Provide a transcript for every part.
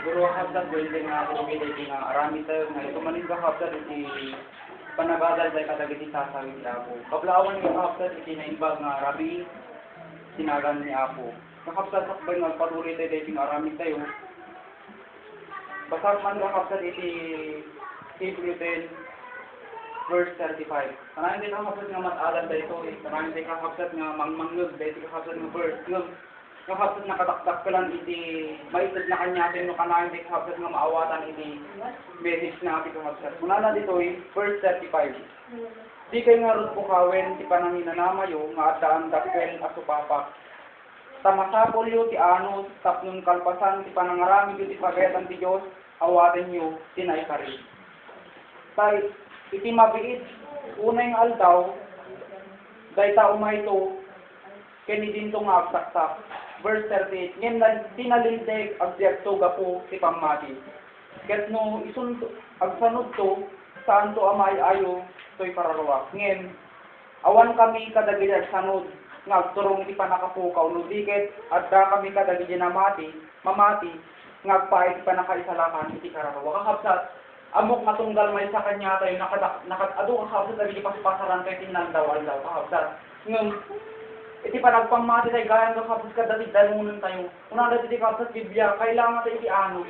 Siguro habdad building nga ako gilid nga arami tayo nga ito maning habdad iti panagagal tayo kadagiti sasawin ni Apo. Kablawan nga habdad iti naimbag nga rabi sinagan ni Apo. Nakabdad sakbay nga patuloy tayo iti nga arami tayo. Basag man nga habdad iti Hebrew 10 verse 35. Kanahin di ka habdad nga matalan tayo ito. Kanahin di ka habdad nga mangmanglog dahil di ka habdad nga verse kapag nakataktak ka lang iti maitid na kanya atin no kanahin di kapag nga maawatan iti message na ating kapag muna na dito verse 35 di kayo nga rin pukawen ti panaminanamayo nga adaan dakkel asupapak tamasapol yu ti anos tapnong kalpasan ti panangarami yu ti pagayatan ti Diyos awaten yu tinaykari tay iti mabiid unay nga aldaw day tao ito kani dinto nga agsaksak verse 38, ngem na dinalindig agyagto gapo ti pamati. Ket no isunod agsanod to saan to amay ayo toy pararuwa. Ngem awan kami kadagiti agsanod nga agturong ti panakapukaw no diket adda kami kadagiti namati, mamati nga agpaay ti panakaisalakan iti kararuwa. Kakabsat amok matunggal may sa kanya tayo nakadado kakabsat dagiti paspasaran tayo tinaldaw-aldaw kakabsat. Ngem iti panagpamati tayo gaya ng kapos ka dati dalunan tayo. Unang dati iti kapos Biblia, kailangan tayo iti ano.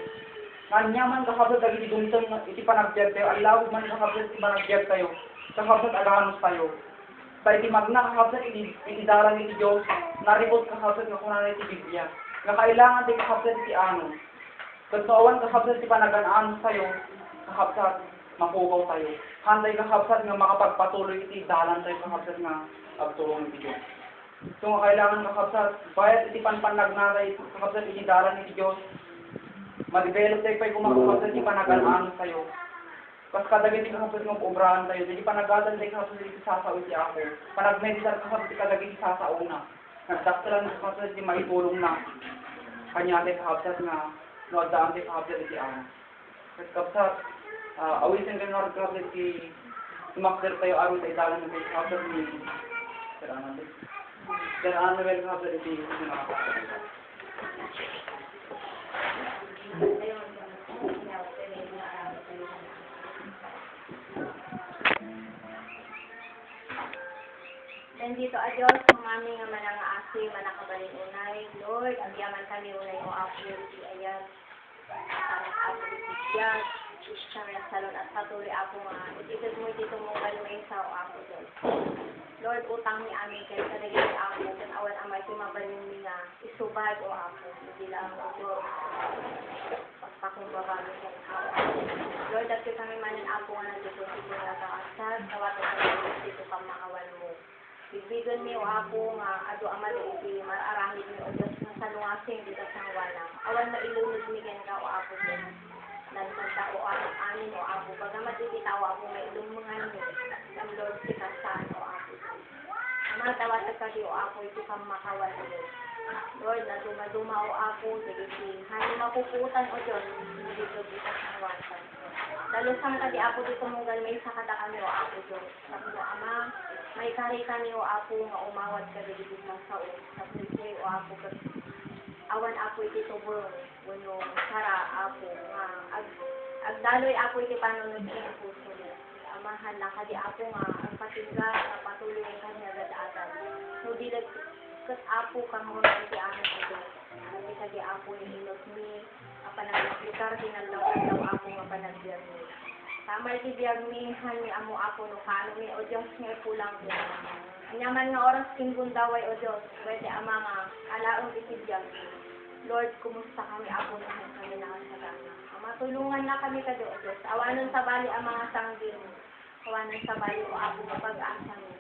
Nganyaman kapos dati iti gumitan iti panagbiag tayo. Alawag man kapos iti panagbiag tayo. Kapos aganos tayo. Tayo iti magna kapos iti daran iti Diyos. Naribot kapos nga kunan iti Biblia. Nga kailangan tayo kapos iti ano. Kagsawan kapos iti panaganaan tayo. Kapos mapukaw tayo. Handay kapos nga makapagpatuloy iti dalan tayo kapos nga agtulong iti Diyos. So nga kailangan kakabsat, bayat iti panpanagnaray, kakabsat iti daran iti Diyos. Ma-develop tayo pa'y kumakabsat iti panaganaan tayo. Kas kadagiti kakabsat ng obrahan tayo, iti panagadan tayo kakabsat iti sasao iti ako. Panagmeditar kakabsat iti kadagiti sasao na. Nagdaktalan kakabsat iti maitulong na. Kanya tayo kakabsat nga, noadaan tayo kakabsat iti ako. Kas kakabsat, awisin kayo nga kakabsat iti tumakder tayo araw tayo dalan ng kakabsat ni Saranatin. Dan ano well nga sa iti Nandito a Diyos, kumami nga manangaasi, manakabalin unay. Lord, agyaman kami unay o apo iti ayat. Sangat apo iti biyag. Sangat salon at patuloy apo nga. Itigad mo dito mo kalimay sa o apo Diyos. Lord, utang ni amin kayo sa naging apo, kung awan amay timabalin mi nga, isubad o apo, hindi lang o Diyos, pagpakumbaba mi sa apo. Lord, at kami manin apo nga nandito, sige nga kakasad, tawatan sa mga dito kang makawan mo. Bigbigan mi o apo nga, ado amali, hindi mararahid mi o Diyos ng salungasing dito sa walang. Awan mailunod mi yan ka o apo Diyos. Nansanta o amin o apo, bagamat ikita o apo may ilunmungan mi, ang Lord si kasaan o apo. Matawat ka di o apo iti pamakawan o Diyos. Lord, na dumaduma o apo, sige, hani mapuputan o Diyos, dito dito sa wasan. Dalusang ka di apo dito mong galmay sa kada kami o apo Diyos. Sabi mo, Ama, may kari kami o apo nga umawat ka di dito ng sao. Sabi o apo ka, awan apo iti tubong, uno, sara apo, nga, agdaloy apo iti panunod sa puso niya. Amahan lang kadi apo nga ang patingga nga patuloy kanya gadaatan. So dilag ket apo kang mo iti ano ito. Hindi kadi apo ni inos mi panaglikar dinalaw apo nga panagbiag mi. Tama iti biag mi hani amo apo no kano mi o Dios nga pulang ko. Anyaman nga oras kinggundaway o Dios, pwede ama nga alaon iti biag. Lord, kumusta kami apo na kami nakasagana. Ama tulungan na kami kadi o Dios. Awanon sa bali ang mga sanggin. Kawanan sa bayo o apo mapag-asa mo.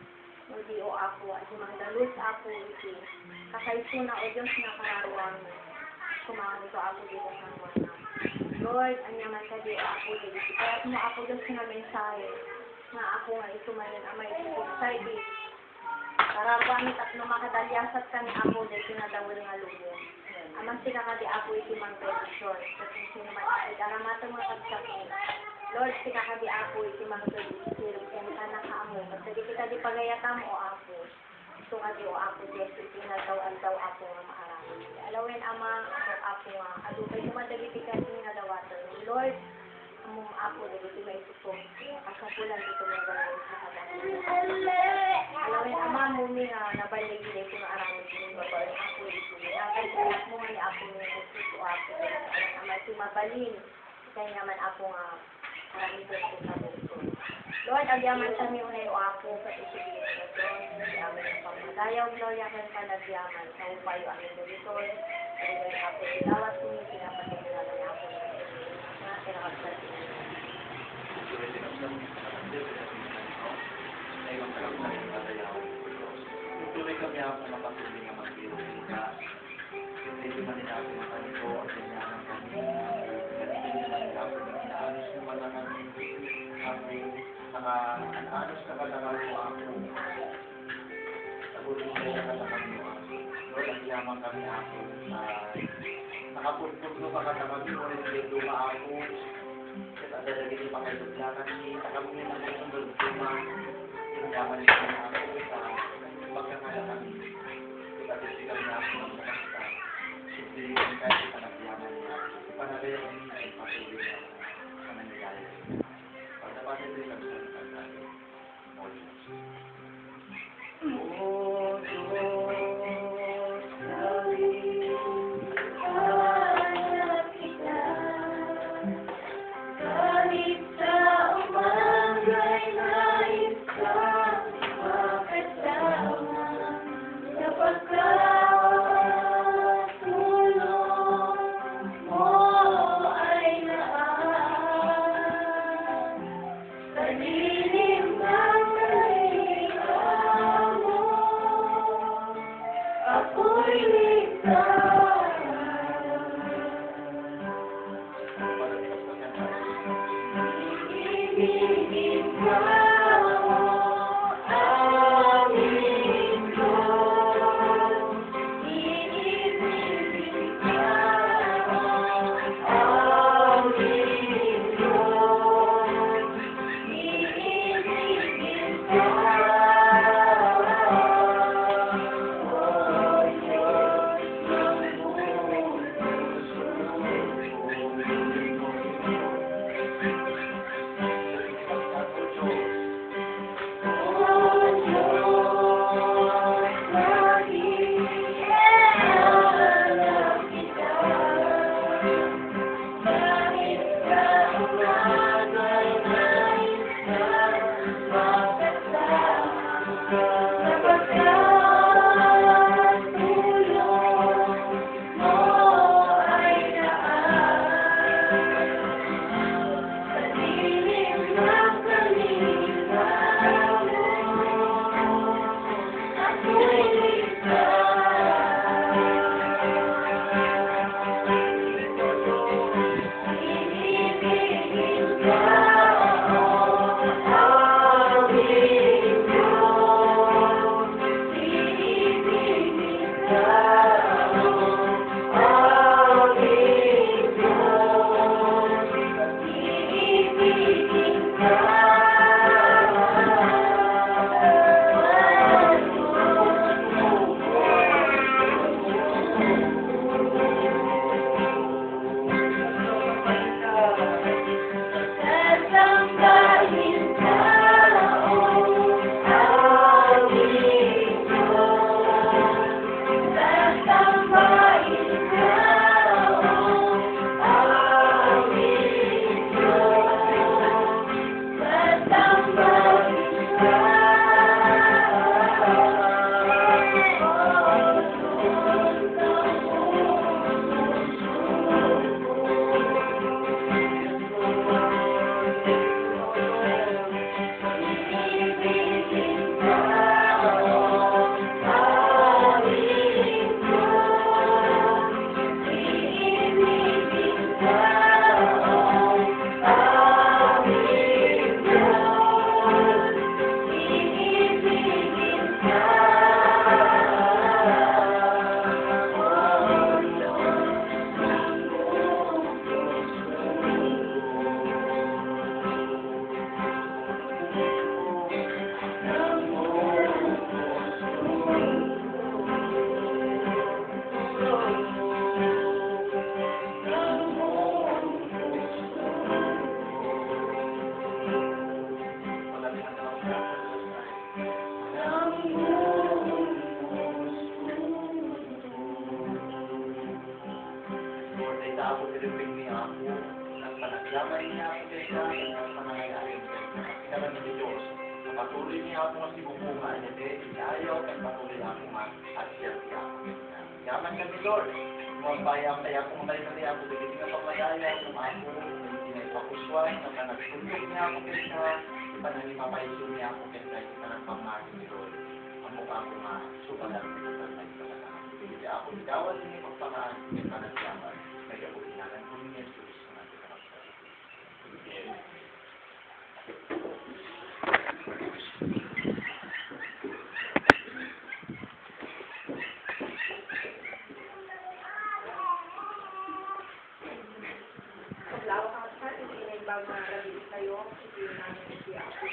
Hindi o apo, at yung mga dalus apo iti. Kakaiso na o Diyos na kararuan mo. Kumakan ito apo dito sa mga. Lord, anyaman ka di o apo dito. Kaya mo apo Diyos na mensahe. Nga ako nga ito manin amay ito sa iti. Kararuan at no makadalyasat ka ni apo dito na dawal nga lubo. Aman sila ka di apo iti mang-tradisyon. Kasi sino man iti aramatang mga kagsakit. Lord, sikakadi apo iti mga tulisir, kaya ka nakaamo. Kasi di kita di pagayatam o apo. tungad yung ako Jesu, tinatawag daw ako nga maarami. Alawin ama, ako nga, ado kayo tumadagiti kasi nga dawatan. Lord, among ako, dagiti may isuso, kasapulan dito may gawin sa kabahin. Alawin ama, mumi nga, nabalig dito nga arami din babae ako ito. Nakay sa anak mo nga ni ako nga isuso ako. Alawin ama, si mabalin, kaya naman ako nga, marami dito sa dito. Lord, agyaman sa mi unay o ako sa isibigit na Diyos, si amin ang pamadayaw, gloria kang panagyaman, sa upayo amin dito, ay ako, ilawat ko yung pinapatigilan na ako na tinakasal tuloy kami ako makapili nga mag-iwan kita. Hindi man nila ako makanito at sinyaman kami. Hindi man nila ako inaayos naman na kami. Naka-anos na katakaw mo ako. Sabunin siya na katakaw mo ako. Lord, ang yaman kami ako. Nakapunpunto ka katakaw mo. Ulit luma ako. At ang dalagin yung pakaituglakan ni Takamungin ang mga luma. Ang yaman niya ako sa pagkakala kami. At isigaw niya ako ng mga kita. Sipiligan kahit kita nagyaman niya. Ipanagaya kami na ipatuloy niya sa nangyayari. Pagdapatin rin kami sa pagkakala. O Diyos. O Diyos, hanap kita, kahit sa umagay nais ka, makasama, sapagkatulong mo ay naan, sa lilim ng kalinga mo, ako'y ligtas. Iibigin ka mo, aming Diyos. Iibigin ka mo, aming Diyos. Iibigin ka, O Diyos. ako niliping niya ako, nagpanagyaman niya ako kaya nagpanangayari niya. Kinaman ni Diyos, patuloy niya ako nga si Bukunga niya, ayaw kang patuloy ako nga at siya ako. Yaman ka ni Lord, mga bayang kaya kung may kami ako, hindi nga pamadaya kung ako, hindi na ipakuswan, na nagtulog niya ako kaya ipanangimapaiso niya ako kaya ipanagpamahal ni Lord. Ang mukha ko nga, sumalang ko sa nagpapalaman. Hindi ako dawal niya pagpakaan, ipanagyaman, may kabukinan ko ni Jesus na nagpapalaman. Paglawak ang sa itinibag na rabili kayo, itinamin siya ako.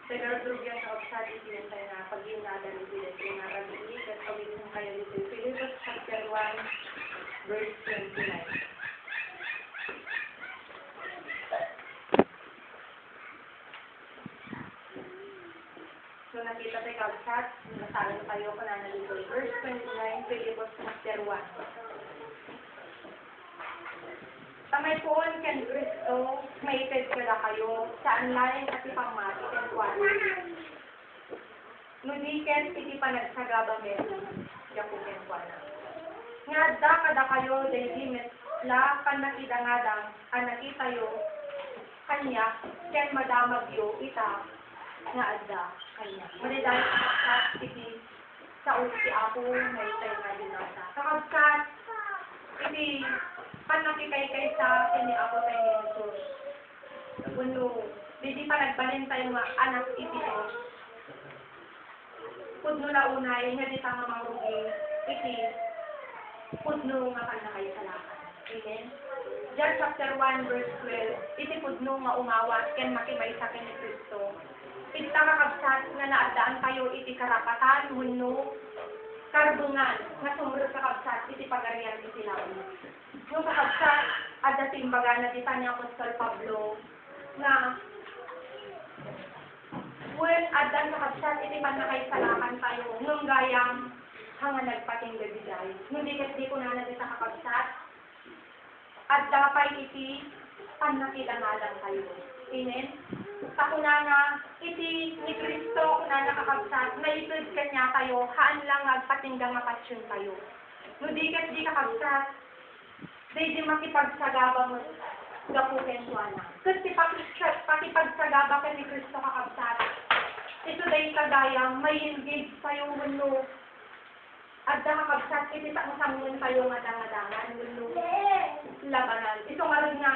Pero drugyan sa obsad, itinintay na pag-inadal sila na rabili, at kawin mo kayo dito. Philippians chapter 1, verse 29. So nakita tayo kabsat, nasalan tayo kung na dito. Verse 29, Philippians chapter 1. Tamay poon ken Kristo, maited kada kayo, saan lain at ipangmati ken kuwan. Nudiken iti panagsagaba men, yaku ken kuwan. Ngadda kada kayo, daydi metla, panakidangadang, anakita yo, kanya, ken madamag yo, ita, nga adda, kanya. Manidayo kakabsat, iti, sa uti ako, maitay nga dinasa. Kakabsat, iti, panakikay-kay sa akin ni ako tayo ni Jesus. Kuno, di pa nagbalin tayo mga anak iti o. Pudno na unay, nga di tama marugi, iti, pudno nga panakay sa lakan. Amen? John chapter 1 verse 12, iti pudno nga umawa, ken makimay sa akin ni Kristo. Iti kakabsat nga naadaan tayo iti karapatan, muno, karbungan, nga sumurot kakabsat, iti pagarian iti laon. Yung kakabsat, at dating baga na dita ni Apostol Pablo, na when adan kakabsat, iti panakaisalakan tayo, nung gayang hanga nagpating gabiday. Nung di ko na dita kakabsat, at dapat iti panakilangalan tayo. Amen? Sakuna nga, iti ni Kristo, kuna nakakabsat, naitod kanya tayo, haan lang agpatinggang mapasyon tayo. Nung di kakabsat, di makipagsagaba mo gapuken tuana. Kasi pakipagsagaba ka ni Kristo kakabsat. Ito dahil kagayang may engage sa'yo muno. At kakabsat, iti sang-sangun tayo nga-dangadangan muno. Labanan. Ito nga rin nga,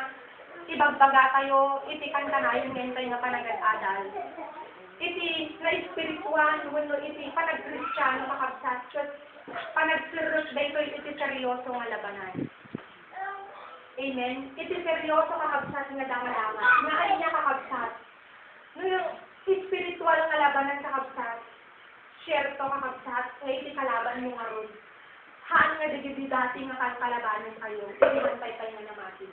ibagbaga tayo, iti kantanayon ngayon tayo nga panagad-adal. Iti na-espirituan muno, iti panag-Kristyano kakabsat. Panag-sirot dahil iti seryoso nga labanan. Amen. Iti seryoso kakabsat nga dama-dama. Nga ay niya kakabsat. Ngayon, spiritual nga labanan kakabsat. Share to kakabsat. Nga iti kalaban mo nga ron. Haan nga digidi dati nga kalabanan kayo. Itiwan tayo nga namati.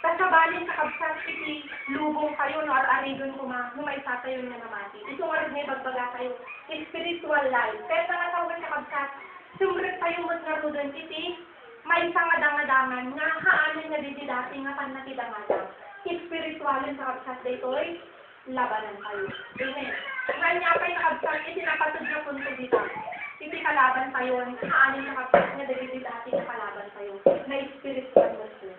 Kasabalin kakabsat iti lubong kayo no ar-arigon kuma. Nung may tayo nga namati. Ito nga rin nga bagbaga kayo. Spiritual life. Pero nangatawag kakabsat. Sumrit tayo mo't nga rodon iti may isang adangadangan nga haanin nga dididati nga panatidangadang. Spiritualin sa kabsat daytoy labanan kayo. Amen. Nga kay kabsat, iti napatod na punto dito. Iti kalaban tayo, haanin sa kabsat nga dididati nga kalaban tayo. Na spiritual mo po.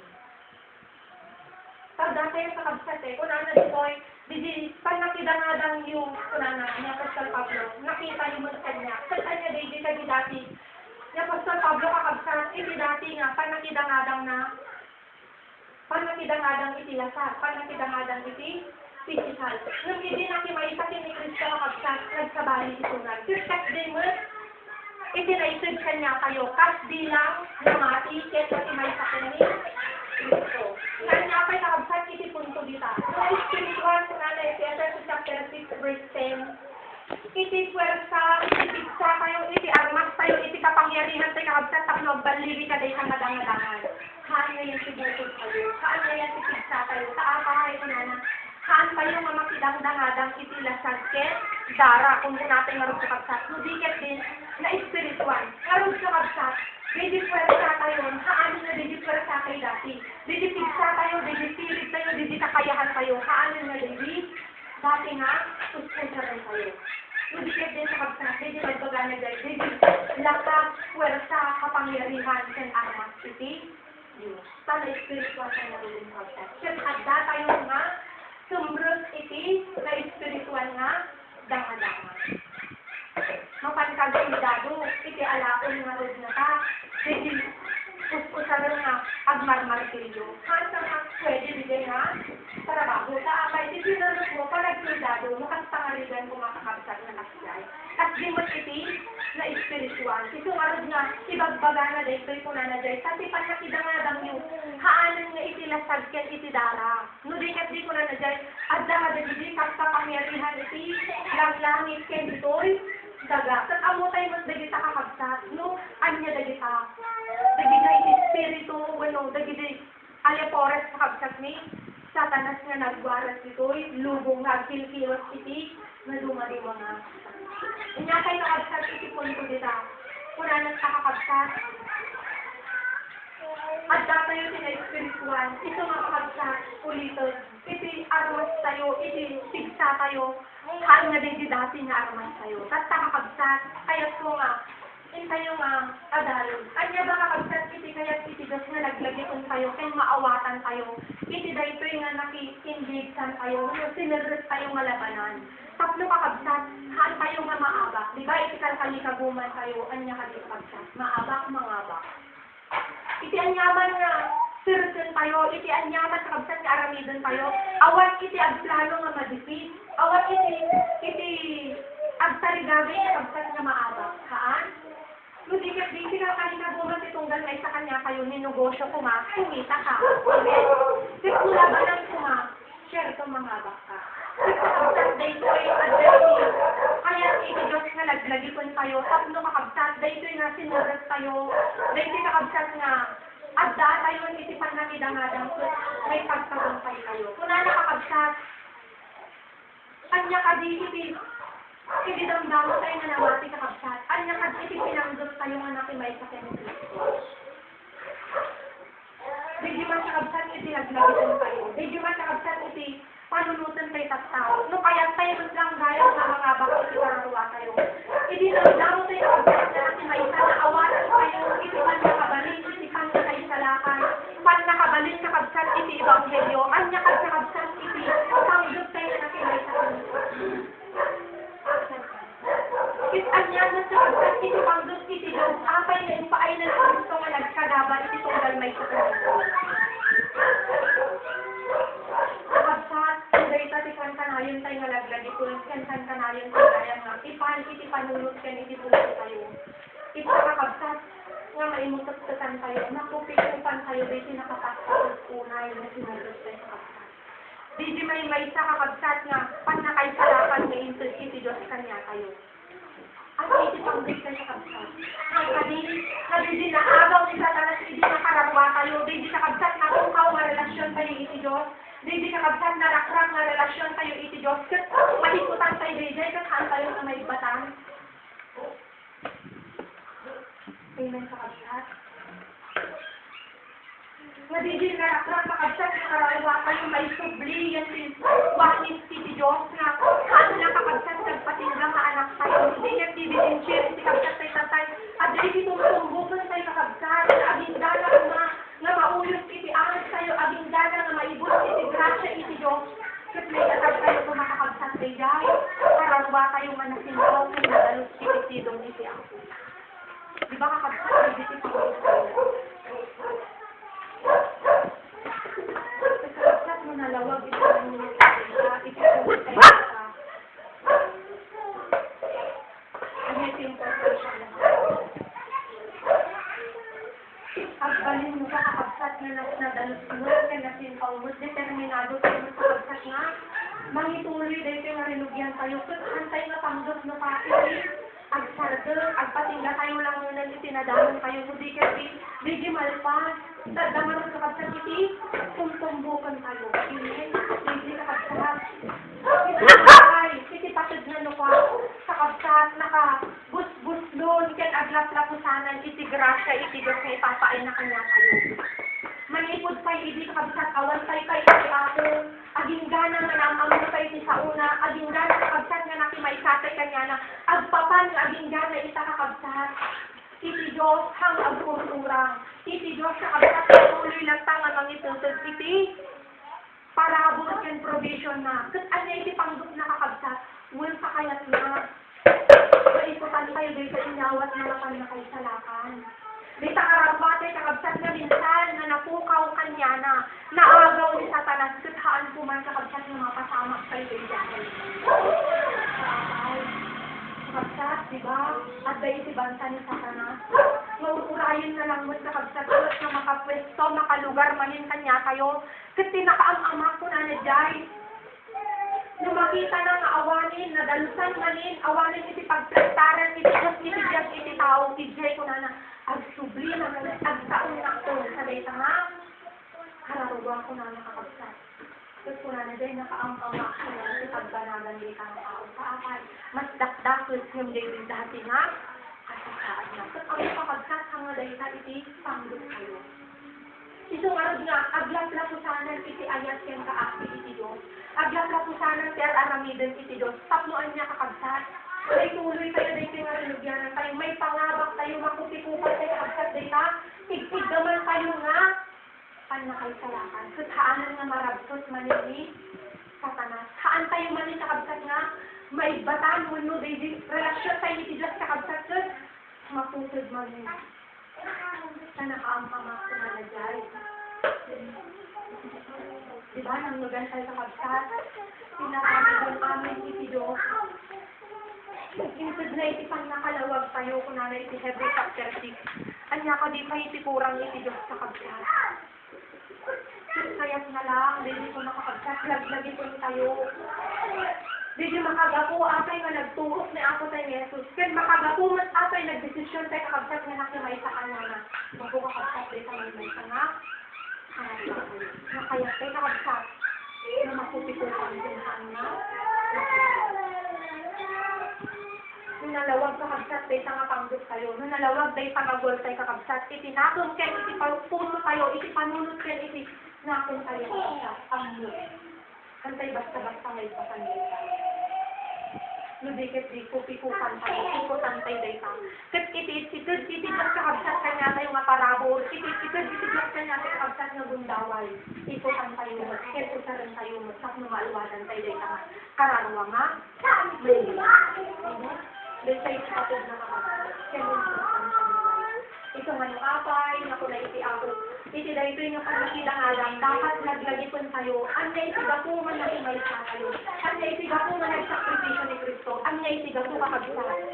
Dati sa kabsat kung ano ditoy, panatidangadang yung kunana ni Apostol Pablo, nakita yung mga kanya. Saan niya dididati ni Apostol Pablo kakabsat, iti dati nga, panakidangadang iti lasar, panakidangadang iti physical. Nung hindi nakimaitakin ni Kristo kakabsat, nagsabali ito nga. Kirkas din mo, iti naitid kanya kayo, kas di lang namati, kaya imaitakin ni Kristo. Kanya pa'y kakabsat, iti punto dita. Nung spiritual, kung ano, Ephesians chapter 6, verse 10, iti puwersa, iti bigsa kayo, iti armas tayo, iti kapangyarihan tayo kakabsat, tapos baliri ka dahi hangadangadangan. Haan ngayon si bukod kayo, haan ngayon si bigsa kayo, taakahay ko na haan kayo mamakidang-dangadang iti lasagket, dara, kung natin nga rin kakabsat, nudiket din na espiritual. Nga rin kakabsat, Didi pwersa tayo, haano nga didi pwersa kayo dati. Didi pigsa tayo, didi silid tayo, didi kakayahan tayo. Haano nga didi, dati nga, suspensa rin tayo. Didi din sa kabsat, didi magbagana dahil, didi lakas, pwersa, kapangyarihan, sen armas, iti, Diyos. Sana espiritual tayo na rin kabsat. Sen adda tayo nga, sumrus iti, na espiritual nga, dama-dama. Mapankagulidado, iti alaon nga rod na ta, didi uspusaran nga agmarmartilyo. Hanta nga pwede bigay nga trabaho. Taakay, iti sinunod mo, panagsulidado, makastangarigan kung makakabsat na nasyay. At di mo iti na espiritual. Ito nga rod nga, ibagbaga na dahil ito'y kuna na dahil. Kasi panakidangadang yung haanan nga iti lasag ken iti dara. No di kat di kuna na dahil, adda nga dahil kapsa pangyarihan iti langlangit ken ito'y daga. Kat amo tayo mas dagi sa kakabsat, no? Anya dagi sa dagi na iti spirito, ano, dagi di alepores sa kabsat ni Satanas nga nagwaras ito'y lubong nga kilkilos iti na dumadima nga. Inya tayo nakabsat iti punto dita. Kunanan sa kakabsat. At tayo iti na espiritual. Ito nga kakabsat, ulitos. Iti armas tayo, iti sigsa tayo. Haan nga din di dati nga armas tayo. Tat kakabsat, kayat ko nga, tayo nga adalon. Anya ba kakabsat iti kayat iti Diyos nga naglagikon tayo, kaya maawatan tayo. Iti daytoy nga nakiindigsan tayo, sinirris tayo nga labanan. Tapno kakabsat, haan tayo nga maabak. Diba iti kalkalikaguman tayo, anya ka di kakabsat. Maabak, mangabak. Iti anyaman nga, sirsin tayo, iti anyaman sa kabsat nga aramidon tayo. Awan iti agplano nga madipit. Awan iti agtarigagay nga kabsat nga maabak. Haan? Ludikat di sila kanina buman itunggal na isa kanya kayo ni negosyo kuma, kumita ka. Okay? Kasi kula ba lang kuma, share to mangabak ka. Kakabsat dahito ay adverti. Kaya iti Diyos nga naglagipon tayo. Tapno kakabsat, dahito nga sinuras tayo. Dahito kakabsat nga adda tayo iti panamidangadang may pagkagumpay kayo. Kuna nakakabsat, anya ka di iti damdamo tayo nga nawati kakabsat. Anya ka iti pinangdot tayo nga nakimay sa Kristo. Di man kakabsat iti naglagipon tayo. Di man kakabsat iti panunutan tayo taktao. No kaya tayo lang gaya sa mga baka iti kararuwa tayo. Iti damdamo tayo kakabsat na nakimay sa naawanan tayo. Iti man nakabalin, iti pan nakaisalakay. Pan nakabalin kakabsat iti ebanghelyo. Anya ka kakabsat iti pangdot tayo na nakimay sa Kristo. Kit anya na kakabsat iti pangdot iti Diyos. Apay na ipaay na Kristo nga nagkadaban iti tunggal may sa Kristo. Kakabsat, kuday ta ti kanayon tayo nga naglagipon, kanayon tayo kaya nga ipan iti panulot ken iti puso tayo. Ito kakabsat nga maimutot-tutan tayo, nakupitan tayo, di sinakapasat unay na sinulot tayo kakabsat. Di may sa kakabsat nga pan nakaisalapan nga iti Diyos kanya tayo. At iti pangbig tayo kakabsat. Kadi na agaw ni Satanas, di nakararwa tayo, di kakabsat na kungkaw nga relasyon tayo iti Diyos. Di kakabsat na rakrak nga relasyon tayo iti Diyos. Kat malikutan tayo di kat haan tayo na may batan. Amen kakabsat. Nadidil na rakrak kakabsat na kararwa tayo may subli yan si wanis iti Diyos nga haan na kakabsat nagpatingga nga anak tayo. Hindi nga tibidinchir iti kakabsat tayo tatay. At di tumtumbukan tayo kakabsat. Agindala nga mauyos iti angas tayo. Agindala nga maibot iti grasya iti Diyos. Katlay atag tayo kung makakabsat tayo. Kararwa tayo nga nasinbaw kung nadalos iti tidong iti ako. Di ba kakabsat iti pangis tayo? Kakabsat mo nalawag iti pangis tayo. Iti pangis tayo sa anything for social life. Agbalin mo ka kakabsat na nadalos mo, kaya nasinpaw mo, determinado tayo mo sa kabsat nga, mangituloy dahil kayo nga rinugyan tayo, antay nga pangdot na pa, agsardo, agpatingga tayo lang muna itinadaman tayo, hindi kasi, di malpas, dadaman sa kabsat iti, tumtumbukan tayo, hindi kakabsat, iti patid na no pa, sa kabsat, naka, bus-bus doon, kaya aglaplapusanan, iti grasya, iti Diyos nga ipapaay na kanya kayo. Manipod kay idi kakabsat, awan kay iti ako, aging gana nga namamno kay iti sa una, aging gana kakabsat nga nakimaisatay kanya na, agpapan nga aging gana ita kakabsat. Iti Diyos hang agkurturang, iti Diyos kakabsat, tuloy latang nga mangitutod, iti parabol and provision na. Kat anya iti panggup na kakabsat, wal kakayat na. Maikutan kayo dito inyawat na lakan na kayo salakan. Dito karambate kakabsat na minsan na napukaw kanya na naagaw ni Satanas kathaan po man kakabsat na mapasamak kayo dito. Kakabsat, diba? At dahil si banta ni Satanas. Maururayin na lang mo kakabsat ulit na makapwesto, makalugar manin kanya kayo. Kasi nakaam-amak ko na nadyay. Nung makita na nga awanin, nadalusan manin, awanin iti pagprestaran, iti Diyos, iti Diyos, iti tao, iti Diyos ko na agsubli na agtaon na ito, sa dayta nga, hararuwa ko na nakakabsat. Tapos ko na dahil nakaamkamak ko na iti pagbanagan di ka ng tao sa akin. Mas dakdakos yung David dati nga, kasasaan na. Tapos ang kakabsat, hanga dayta iti panggod kayo. Isang arad nga, aglaplapusanan iti ayat yan kaakti iti Diyos. Aglaplapusanan ti aramiden iti Diyos. Tapnoan niya kakabsat. Ay tuloy kayo dito nga rinugyanan tayo. May pangabak tayo, makutikupan tayo kakabsat dito. Tigtig naman kayo nga. Pan na kayo salakan. Kat haanan nga marabsos manili. Satanas. Haan tayo manin kakabsat nga. May batan mo no, David. Relasyon tayo iti Diyos kakabsat. Kat maputod manin. Sa nakaampamak ko na nagyay. Diba, nang nugan tayo sa kabsat, pinakamigan amin iti Diyos. Insud na iti pang nakalawag tayo kung na iti Hebrew chapter 6. Anya ka di pa iti kurang iti Diyos sa kabsat. Kayat na lang, hindi ko nakakabsat, laglagi po tayo. Hindi makagapo apay nga nagtuos ni ako tayo ni Jesus. Kaya makagapo mas apay nagdesisyon tayo kakabsat nga nakimay sa kanya na. Bago kakabsat tayo sa may sa nga. Nakayat tayo kakabsat. Na makupikutan din sa nga. Nung nalawag kakabsat tayo sa nga panggod tayo. Nung nalawag tayo pangagol tayo kakabsat. Itinakon kayo, iti puso tayo, iti panunod kayo, iti nakon tayo kakabsat. Panggod. Kantay basta-basta ngay pasanita. Nudikit di kupikupan tayo, kukutan tayo dayta. Kat itid lang kakabsat kanya tayo nga parabor, itid lang kanya tayo kakabsat nga gundaway. Ikutan tayo mo, ikutan tayo mo, sak na maalwadan tayo dayta nga. Kararwa nga, may dayta itapod na kakabsat. Kaya mo ikutan tayo. Ito nga nung apay, naku na iti ako. Iti dahito yung pagkasilangalang, dapat naglagipon tayo. Anya iti gapungan na imaysa tayo. Anya iti gapungan nagsakripisyo ni Kristo. Anya iti gapungan kakabsat.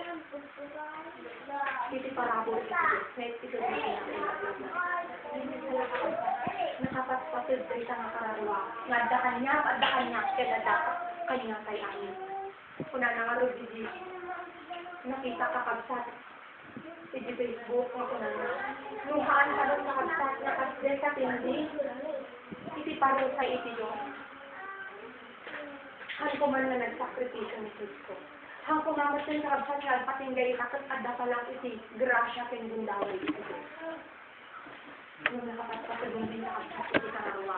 Iti parabol iti Diyos. Iti Diyos nakapatpatid ito nga kararwa. Ngadda kanya, kaya dapat kanya tayo amin. Kuna nga rugidi, nakita kakabsat. Iti Facebook, ako na nga. Luhaan ka doon kakabsat, nakasden sa tindi. Iti parang sa iti Diyos. Hang kuman na nagsakripisyo ni Kristo. Hang kumamat din kakabsat nga, patinggay kakot adda pa lang iti grasya ken gundaway iti Diyos. Nung nakapatpatulong din kakabsat iti karawa.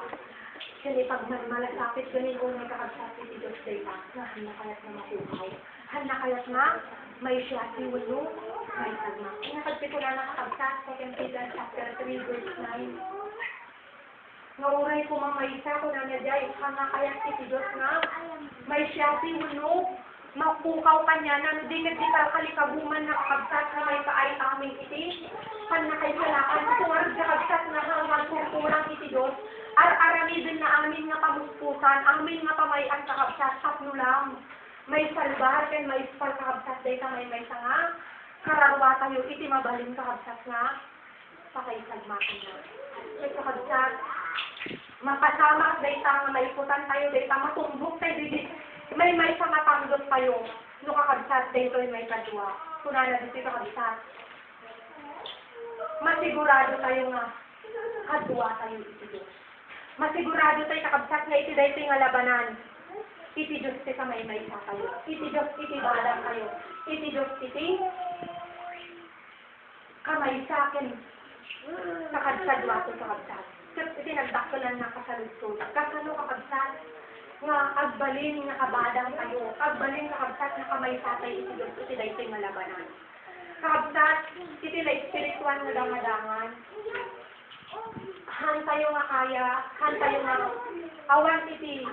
Kasi pag malasapit ganin kung may kakabsat iti Diyos dayta, na hanakayat na makukaw. Hanakayat nga, may siyasi ulo, may tagma. Nakagpito na nakakabsat, 2 Peter chapter 3, verse 9. Nauray ko mamaysa ko na nadyay, hanakayat iti Diyos nga, may siyasi ulo, makukaw kanya na dinit di kalikabuman na kakabsat na may kaay aming iti, panakay salakan, tuwarag kakabsat na hanggang kurkurang iti Diyos, aramidin na amin nga pamuspusan, amin nga pamayan kakabsat, sapno lang. May salbar, ken may spal kakabsat day ka may sanga, kararwa tayo, iti mabalin kakabsat nga, pakaisagmakan na. May kakabsat, mapasama day ka, maiputan tayo day ka, matumbok tayo, may sanga tanggap tayo, no kakabsat day to'y may kadwa. Kunana dito kakabsat. Masigurado tayo nga, kadwa tayo iti Diyos. Masigurado tayo kakabsat nga iti day nga labanan. Iti Diyos ti kamay-may sa kayo. Iti Diyos iti balang kayo. Iti Diyos iti may sakin kakabsat wato kakabsat. Ket iti nagdakkelan na kasaludsod. Kasano kakabsat nga agbalin nga kabadang kayo, agbalin kakabsat nga kamay satay iti Diyos iti daytoy nga labanan. Kakabsat iti la espiritual nga dangadangan. Han tayo nga kaya, han tayo nga awan iti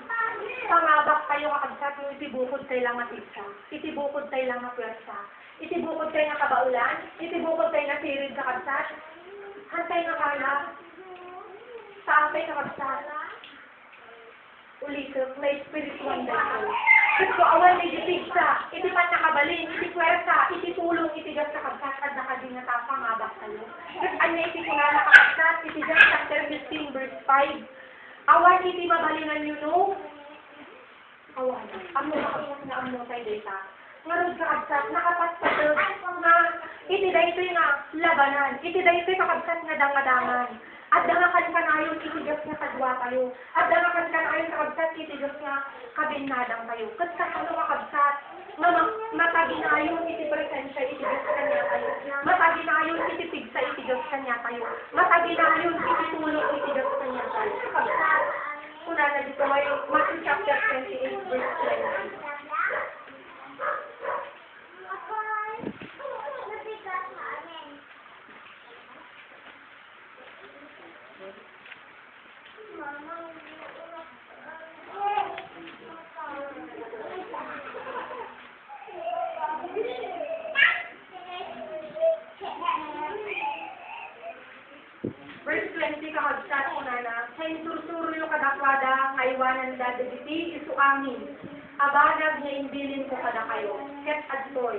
pangabak tayo kakabsat no iti bukod tayo lang matipsa, iti bukod tayo lang mapwersa, iti bukod tayo nga kabaulan, iti bukod tayo nga sirid kakabsat, han tayo nga kaya, sa apay kakabsat, ulikot, may spiritual dahil. Kasi awan iti pigsa, iti pan nakabalin, iti pwersa, iti tulong, iti gas kakabsat, at nakading nga tao pangabak tayo. Kasi anya iti kunala kakabsat, iti John chapter 15 verse 5. Awan iti mabalinan yun, no? Awan. Amo kakabsat nga amo tayo data. Ngarod kakabsat, nakapatpatod nga iti daytoy nga labanan. Iti daytoy kakabsat nga dangadangan. At dangakan ka na yun, iti Diyos nga kadwa tayo. At dangakan ka na yun kakabsat, iti Diyos nga kabinadang tayo. Kat kakano kakabsat, nga mataginayon iti presensya, iti Diyos kanya tayo. Mataginayon iti pigsa, iti Diyos kanya tayo. Mataginayon iti tulong, iti Diyos kanya tayo. Kakabsat, kuna na dito may Matthew chapter 28 verse 20. Verse 20 kakabsat una na, sa insursuro yung kadakwada, ngaywanan dadagiti, isu amin. Abadag niya imbilin ko kada kayo, ket adtoy,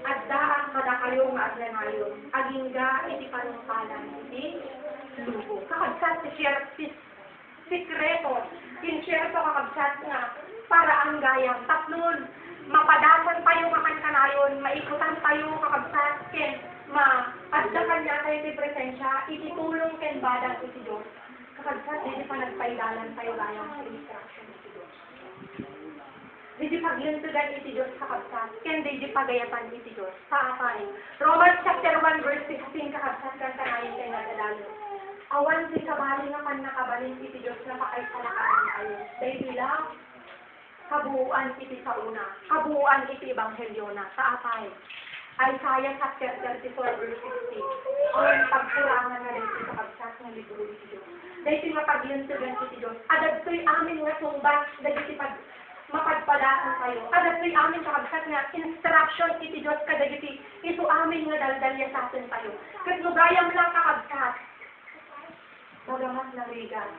addaan kada kayo nga aglanayon, agingga iti panungpalan, iti lubo. Kakabsat si sikreto, kinsyerto kakabsat nga, para ang gayang tatlon, mapadasan tayo makankanayon, maikutan tayo kakabsat, ken addakan niya tayo iti presensya, iti tulong ken badang iti Diyos. Kakabsat, hindi pa nagpaidalan tayo gayang sa instruction iti Diyos. Hindi paglintugan iti Diyos kakabsat, ken hindi pagayatan iti Diyos. Paapay. Romans chapter 1 verse 16 kakabsat, kantanayin tayo nadalalo. Awan si kabali nga kan nakabalin iti Diyos na pakaisalakaran tayo. Dahil bilang kabuuan iti sauna, kabuuan iti ebanghelyo na. Paapay. Isaiah chapter 34 verse 16. Ang pagkurangan na dito sa kabsat ng libro iti Diyos. Dahil mapaglintugan iti Diyos. Adad to'y amin nga sumbat, dahil mapagpadaan tayo. Adad to'y amin sa kabsat nga instruction iti Diyos kadagiti ito amin nga daldalya sa atin tayo. Kat nugayam lang kakabsat. Bagamat narigat.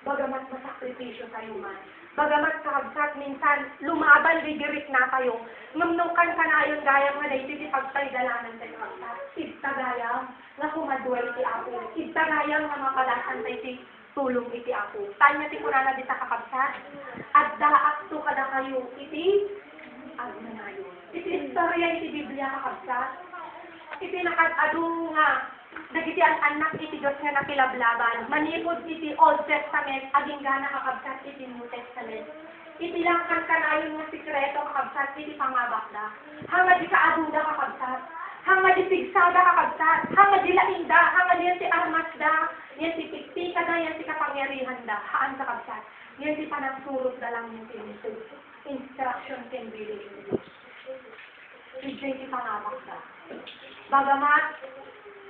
Bagamat masakripisyo tayo man. Bagamat kakabsat minsan lumaban didirik na tayo. Ngamnukan ka na ayon gayam nga dahil iti pagpaydalanan tayo kakabsat. Igtagayam nga kumadwal iti ako. Igtagayam nga mapadasan tayo iti tulong iti ako. Tanya ti kunana di sa kakabsat. At daak to kada kayo iti agmanayon. Iti istorya iti Biblia kakabsat. Iti nakadado nga dagiti ang anak iti Diyos nga nakilablaban. Manipod iti Old Testament, aging gana kakabsat iti New Testament. Iti lang kan kanayon nga sikreto kakabsat iti pangabakda. Hanga di kaaduda kakabsat. Hanga di pigsada kakabsat. Hanga di lainda. Hanga di yan ti armasda. Yan ti piktika da. Yan ti kapangyarihan da. Haan kakabsat. Yan ti panagsurot da lang yung tinito. Instruction can be ito. Iti ti pangabakda. Bagamat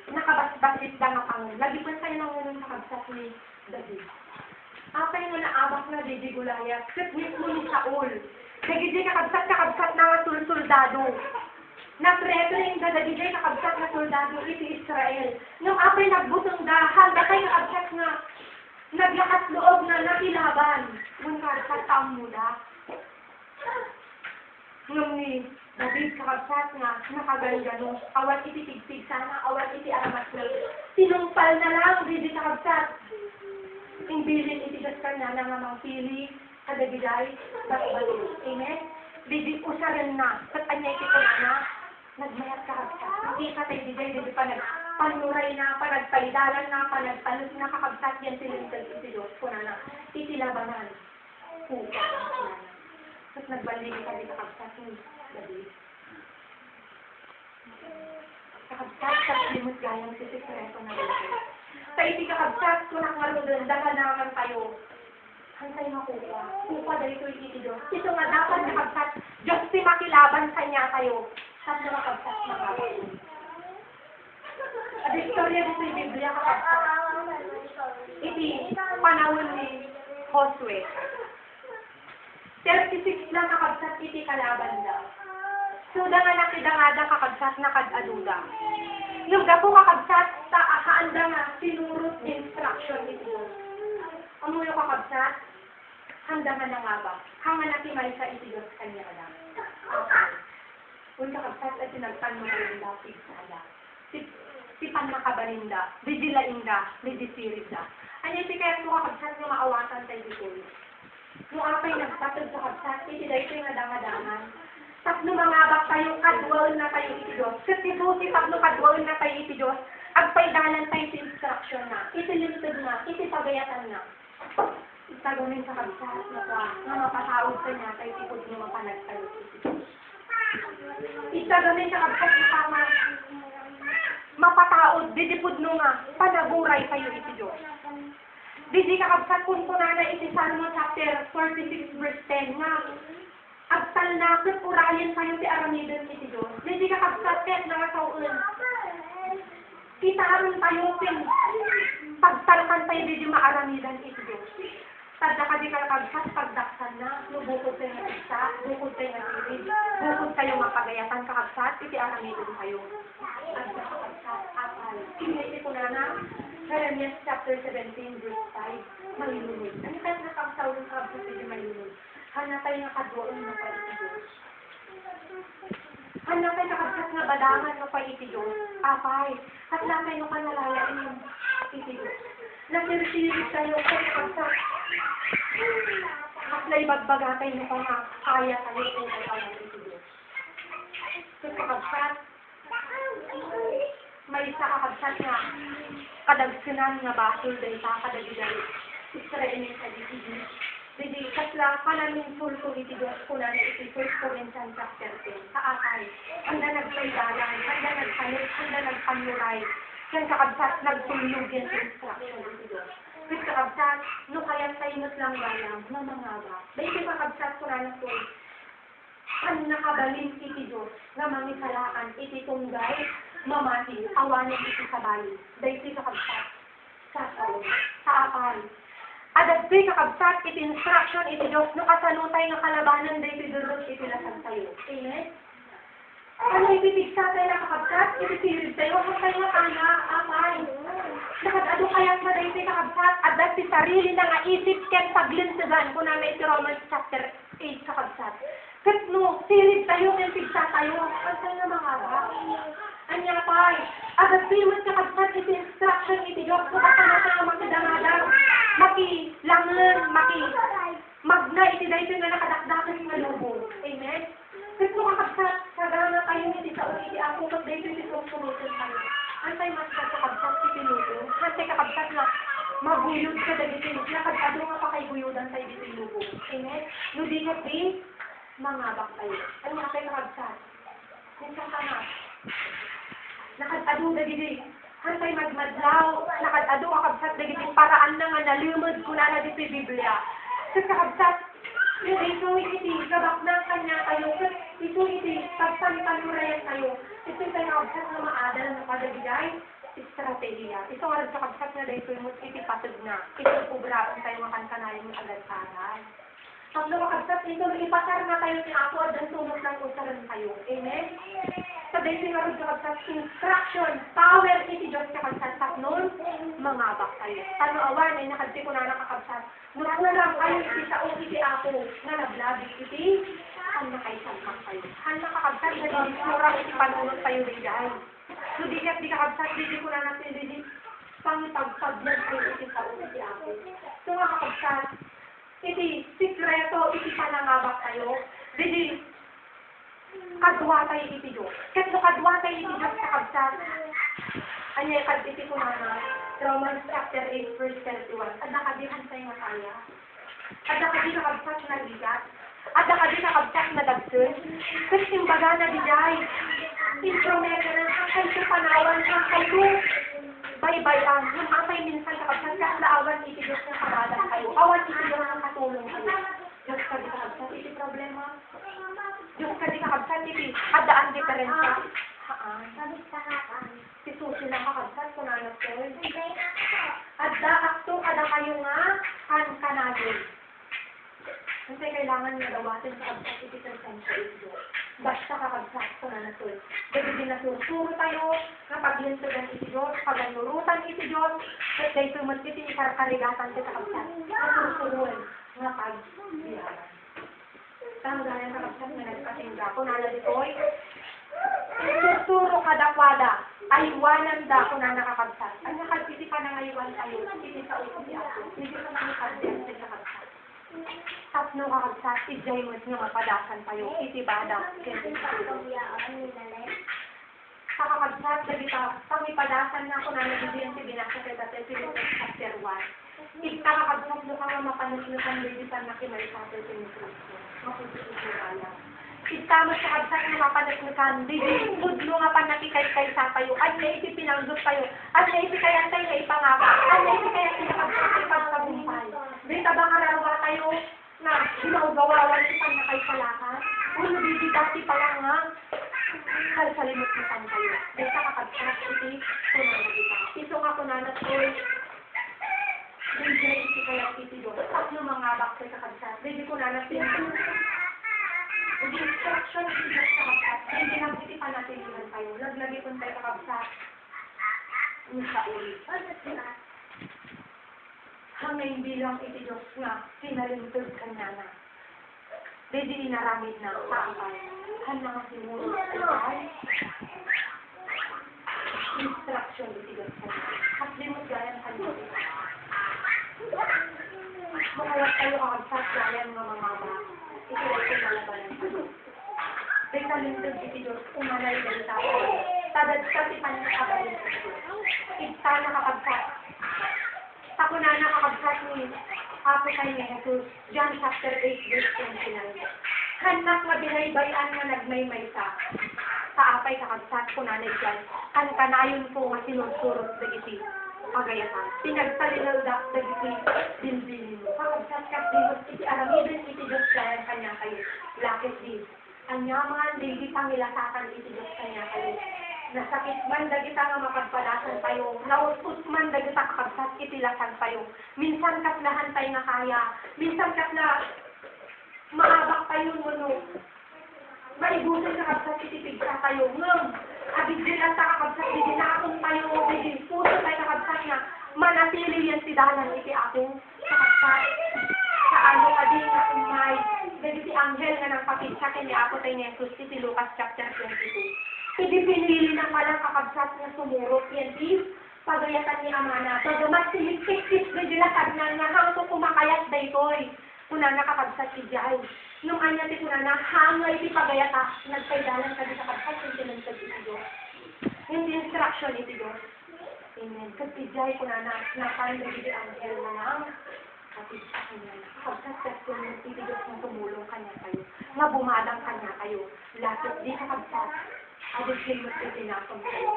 nakabasbasit lang ang pangon. Lagi pa tayo ng unang nakabsat ni David. Apay nga naabak na di Goliath. Kat mismo ni Saul. Nagiging kakabsat na nga soldado. Napreto yung dadagigay kakabsat na soldado iti Israel. Nung apay nagbutong dahan, bakay kakabsat nga naglakas loob na nakilaban. Nung kakabsat taong muda. Nung ni David kakabsat nga nakagano, awat iti tigtig sana, awat iti aramas na. Sinumpal na lang, di kakabsat. Imbilin iti Diyos kanya na nga mangpili, kadagigay, batbali. Amen? Di usarin na, kat anya iti ko na, nagmayat kakabsat. Hindi ka tayo di pa nagpanuray na, panagpaidalan na, panagtalus na kakabsat yan silintal iti Diyos ko na iti labanan. Puka na. Tapos nagbalik ka di kakabsat ni David. kakabsat sa limot gayang si Sikreto na dito. Sa iti kakabsat, kunak marunod, daganakan tayo. Hantay makuha. Kuha dahil ito iti Diyos. Ito nga dapat kakabsat, Diyos si makilaban kanya tayo. Saan na kakabsat makabay. At istorya dito yung Biblia kakabsat. Iti panahon ni Josue. 36 lang kakabsat iti kalaban da. Suda nga nakidangada kakabsat na kadaduda. Yung gapo kakabsat sa akaanda nga sinurot instruction iti Diyos. Ano yung kakabsat? Handa nga na nga ba? Hanga natimay sa iti Diyos kanya ka lang. Okay. Kung kakabsat at sinagpan mo na yung lapig sa ala. Sipan makabalinda, didilainda, didisirinda. Ano yung kaya mo kakabsat nga maawatan tayo dito? Nung apay nagtatod sa kabsat, iti dahil ito yung nadangadangan. Tapno mangabak tayo, kadwaon na tayo iti Diyos. Kasi buti tapno kadwaon na tayo iti Diyos, agpaidalan tayo sa instruction na, iti limited na, iti pagayatan na. Itagunin sa kabsat na mapatawad ka niya, tayo tipod niya mapanagtayo iti Diyos. Itagunin sa kabsat na mapataod, didipod nyo nga, panaguray tayo iti Diyos. Didi kakabsat kung na iti Salmo chapter 46 verse 10 nga, agtal na kuralin kayo ti aramidon iti Diyos. Didi kakabsat ket nga kauun. Kitaron tayo pin pagtalkan tayo didi maaramidan iti Diyos. Tadda ka di kakabsat pagdaksan na, nubukod tayo nga isa, bukod tayo nga tirid, bukod tayo mapagayatan kakabsat, iti aramidon kayo. At kakabsat, apal. Iti ko na Jeremiah chapter 17 verse 5, malilunod. Ano tayo nakakasawin ng kabsat iti malilunod? Hana tayo nga kadwoon ng paiti Diyos. Hana tayo nakabsat nga badangan ng paiti Diyos. Apay, at lang tayo kanalalain iti Diyos. Nasirisiris tayo kay nakabsat. At naibagbaga tayo pa nga kaya tayo kung kaya iti Diyos. So nakabsat, may isa kakabsat nga kadagsinan nga basol dahil sa kadagiday Israelin sa DCD. Didi, kasla panamin sulto iti Diyos ko na iti 1 Corinthians chapter 10. Sa akay, handa nagpaydalan, handa nagpalit, handa nagpanuray. Yan kakabsat, nagtulog yan sa instruction iti Diyos. With kakabsat, no kaya tayo lang galang, no mangaba. Dahil yung kakabsat ko na po, ang nakabalin iti Diyos, na mangisalaan iti tunggay, mamati, awanin iti sa bali. Dahil iti kakabsat, sa tao, sa apal. Adagdi kakabsat, iti instruction, iti Diyos, no kasalutay nga kalabanan, dahil iti durot, iti lasang tayo. Amen? Ano ipipigsa tayo na kakabsat, iti sirid tayo, kung tayo nga kanya, apal. Nakadado kaya sa dahil iti kakabsat, adat si sarili na nga isip ken paglinsagan, kung na iti Romans chapter 8 kakabsat. Kat no, sirid tayo, ken pigsa tayo, ang tayo nga mga ba? Anya pay, adat pimat kakabsat iti instruction iti Diyos, no kasalutay nga makidamadan, makilangan, magna iti dahil nga nakadakdakan nga lubong. Amen? Kasi kung kakabsat, sagana kayo iti sa iti ako, kat dahil iti sumusunod tayo. Antay mas kakabsat iti lubong, antay kakabsat nga maguyod ka dahil iti lubong, nakadado nga pa kay guyudan tayo iti lubong. Amen? No di nga di, mangabak tayo. Ano nga kayo kakabsat? Minsan ka nga, nakadado dagiti, hantay magmadlaw, nakadado kakabsat dagiti paraan na nga nalimod ko na diti Biblia. Kasi kakabsat, yung ito iti, gabak na kanya tayo, ito iti, pagsanipalurayan tayo, ito tayo kakabsat na maadal na padagiday, estrategiya. Ito nga rin kakabsat na dahil ito iti patag na, ito pubraan tayo makankanayan ng agad-aral. Pag nakakabsat, ito ipasar na tayo ni Apo at dan sumot lang usaran tayo. Amen? Sa dahil nga rin kakabsat, instruction, power iti Diyos kakabsat, tapnon, mangabak tayo. Tano awan ay nakadsi ko na nakakabsat. Nukulang kayo iti sa iti Apo, na nablabig iti, ang nakaisangkang tayo. Ang nakakabsat, na dinismurang iti panunod tayo riday. So di kakabsat, di ko na natin, di pangipagpaglag kayo iti sa iti Apo. So nga kakabsat, iti sikreto, iti panangabak tayo, di kadwa tayo iti Diyos. Kasi kadwa tayo iti Diyos kakabsat, anya kad iti ko na Romans chapter 8 verse 31, at nakadihan tayo nga kaya, at nakadi kakabsat na ligat, at nakadi kakabsat na dagsun, kasi imbaga na dijay, intrometer Nakay ko panawan ka kayo. Bay-bayan. Yung apay minsan kakabsat ka, laawan iti Diyos na kamadan kayo. Awan iti Diyos na katulong kayo. Diyos ka di kakabsat, iti problema. Diyos ka di kakabsat, iti adaan diferensya. Si Susi na kakabsat, kunanap ko. Adda akto, kada kayo nga, kanagin. Kasi kailangan nga dawatin sa kabsat, iti konsensya ito. Basta kakabsat, kunanap ko. Dahil dinasursuro tayo, nga paglinsugan iti Diyos, paganurutan iti Diyos, at dahil sumat iti ikarkarigatan kita kabsat. Nasursuruan, nga pag-biyaran. Tanggalan kakabsat nga nagpatingga, kunanap ito'y, susuro kadakwada, aywanan da kung na nakakabsat. Ang nakagpiti pa na ngayon tayo, hindi sa ulo si ako, hindi sa mga kabsat sa kakabsat. Tapno kakabsat, ijay mo nga mapadasan tayo, itibada, sa kakabsat, dagita, pangipadasan na ako na nagiging si binasa kay Tatay Pilipinas Chapter 1. Ikakakabsat mo ka nga mapanasnukan, bibisan na kimay sa Tatay Pilipinas. Mapusitin mo kaya. Itama sa kabsat na mapanasnukan, bibigod mo nga panakikay-kay sa tayo, at na iti pinanggot tayo, at na iti kayantay na ipangako, at na iti kayantay na kabsat ay pagkabumpay. Dito ba kararwa tayo na ginaugawawan si panakay palakan? Uno bibigati pa lang nga, kalsalimot mo pan tayo. Dito kakabsat, iti kunanagita. Ito nga kunanat ko, hindi iti kayang iti doon. Tatlo mga bakit kakabsat, hindi kunanat din. Hindi instruction iti Diyos kakabsat, hindi lang iti panatilihan tayo. Naglagi kong tayo kakabsat, ni sa ulit. Hanggang bilang iti Diyos nga, sinalintod kanya na. Hindi inaramid na sa apay. Handa nga sinuro ay instruction iti Diyos kanya. At limot gayan kanya. Makalat tayo kakabsat gayan nga mga ba. Ito ay kumalabanan tayo. Dahil talintod iti Diyos, umanay dahil tayo. Tadad sa si panakabalin iti Diyos. Igta na kakabsat. Ako na nakakabsat ni Apo kay ni Jesus, John chapter 8, verse 29. Hanak nga binaybayan nga nagmaymaysa. Sa apay kakabsat ko na dyan, kanayon ko nga sinursurot na iti pagayatan. Pinagsalinal da iti dinbinin mo. Kakabsat ka dinot iti aramidin iti Diyos kaya kanya kayo. Lakit din. Anyaman, di pangilasakan iti Diyos kanya kayo. Nasakit man dagita nga mapagpadasan tayo, naustos man dagita kakabsat itilasan tayo. Minsan katlahan tayo nga kaya, minsan katla maabak tayo muno. Maibusan kakabsat itipigsa tayo. Ngam, abigdilan sa kakabsat, bidinakon tayo, bidinpuso tayo kakabsat nga, manatili yan si dalan iti atong kakabsat. Sa ano ka din nga umay, dagiti anghel nga nagpapitsa kini Apo tayo ni Jesus, iti Lucas chapter 22. Hindi pinili na palang kakabsat na sumurot yan is pagayatan ni Amana. Pagamat siliktik-tik na dilakad na nga hanggang kumakayat da ito'y kuna nakakabsat si Jai. Nung anya ti kuna na hangay ti pagayata nagpaidalan ka di kakabsat yung tinantag iti Diyos. Yung instruction iti Diyos. Amen. Kasi Jai kuna na naparin na di anghel na lang kapitsa kanya. Kakabsat kasi iti Diyos na tumulong kanya kayo. Nga bumadang kanya kayo. Lapit di kakabsat. Abis kayo magsitinapon kayo.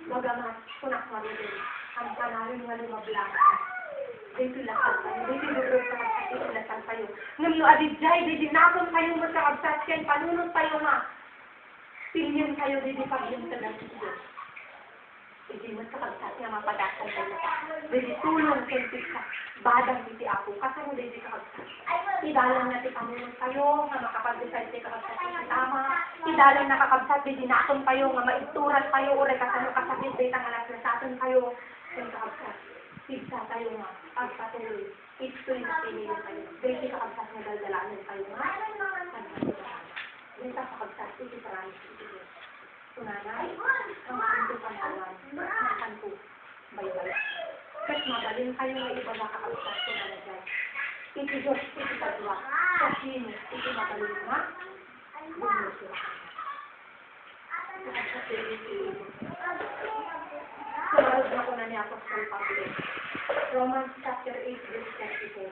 Bagamat, kunak marilin, ang panalin nga lumablakan. Dito lasan tayo, dito lulog sa kapsat, dito lasan tayo. Ngayon, adidjay, dito napon kayo magkakabsat yan, panunod tayo nga. Pilyan kayo, dito paglingtagan sa Diyos. Hindi magkakabsat nga mapadasan tayo. Dito tulong kayo sa badang iti ako, kasi mo dito kakabsat. Idalang natin panunod tayo, nga makapag-decide tayo kakabsat yung tama. Idalang nakakabsat, di dinakon tayo, nga maituran tayo, o rekasano kasakit, di tangalas na sa atin tayo, yung kakabsat. Pigsa tayo nga, pagpatuloy. Ito yung pinili tayo. Di kakabsat nga daldalanan tayo nga. Di kakabsat, iti promise, iti Diyos. Tunanay, ang kanto panawan, ang kanto, baybay. Kasi mabalin kayo nga iba na kakabsat, tunanay dyan. Iti Diyos, iti kadwa. Kasi iti mabalin nga, bumuso. Sumarad na ko na ni Apostol Pablo. Romans chapter 8, verse 37.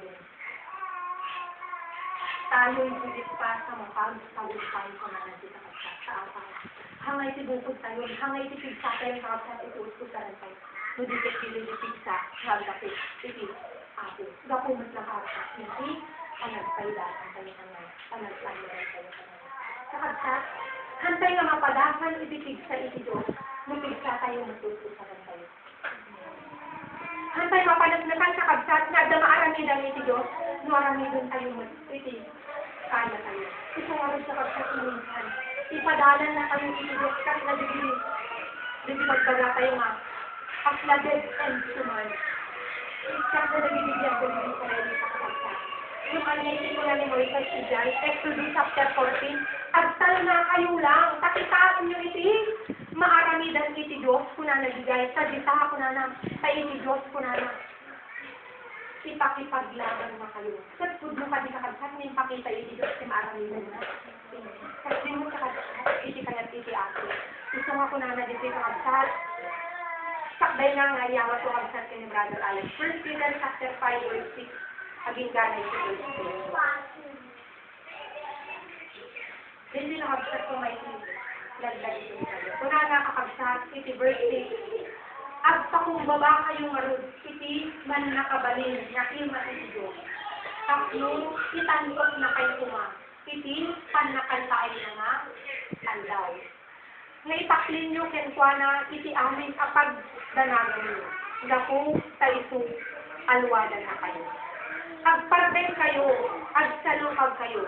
Tayo'y higit pa sa mapag-tagumpay ko na nagkita sa apa. hangay ti bukod tayo, hangay ti pigsa tayo kakabsat iti uskusaran tayo. Nudikit pili di pigsa, hagdapit, iti apo. Gapumat lang kakabsat, hindi, panagpaydatan tayo hangay, panagpaydatan tayo hangay. Kakabsat, hantay nga mapadasan iti pigsa iti Diyos, nupigsa tayo matutusaran tayo. Hantay mapanagnakan kakabsat, na adda maaramidan iti Diyos, no aramidon tayo iti kaya tayo. Ito nga rin sa kabsat minsan. Ipadalan na kayo iti Diyos kasi na di magbaga tayo nga. As na dead end suman. Ikat na nabibigyan ko rin sa rin sa kabsat. Yung alinayin ko na ni Moises Ijay, Exodus chapter 14, agtal na kayo lang, takitaan nyo iti, maaramidan iti Diyos ko na nabigay, sadita ko na na, sa iti Diyos ko na na. Ipakipaglaban na kayo. Sa pudlo ka di kakabsat, may pakita iti Diyos si maaramidan na. Kasi mo kakabsat, iti kanat iti ako. Gusto nga ko na dito kakabsat, sakbay na nga yawa to kakabsat ni Brother Alex. 1 Peter chapter 5 verse 6, aging ganay iti verse 6. Hindi nakabsat ko may laglag ito kayo. Kung nakakabsat, iti verse 6, at pakumbaba kayong marud, iti man nakabalin, nakilma iti Diyos. Tapno, itantok na kayo kuma, iti panakantaay na nga, aldaw. Nga itaklin nyo kenkwana, iti amin kapag danagan nyo. Gaku, taiso, alwadan na kayo. Agparben kayo, agsalukag kayo.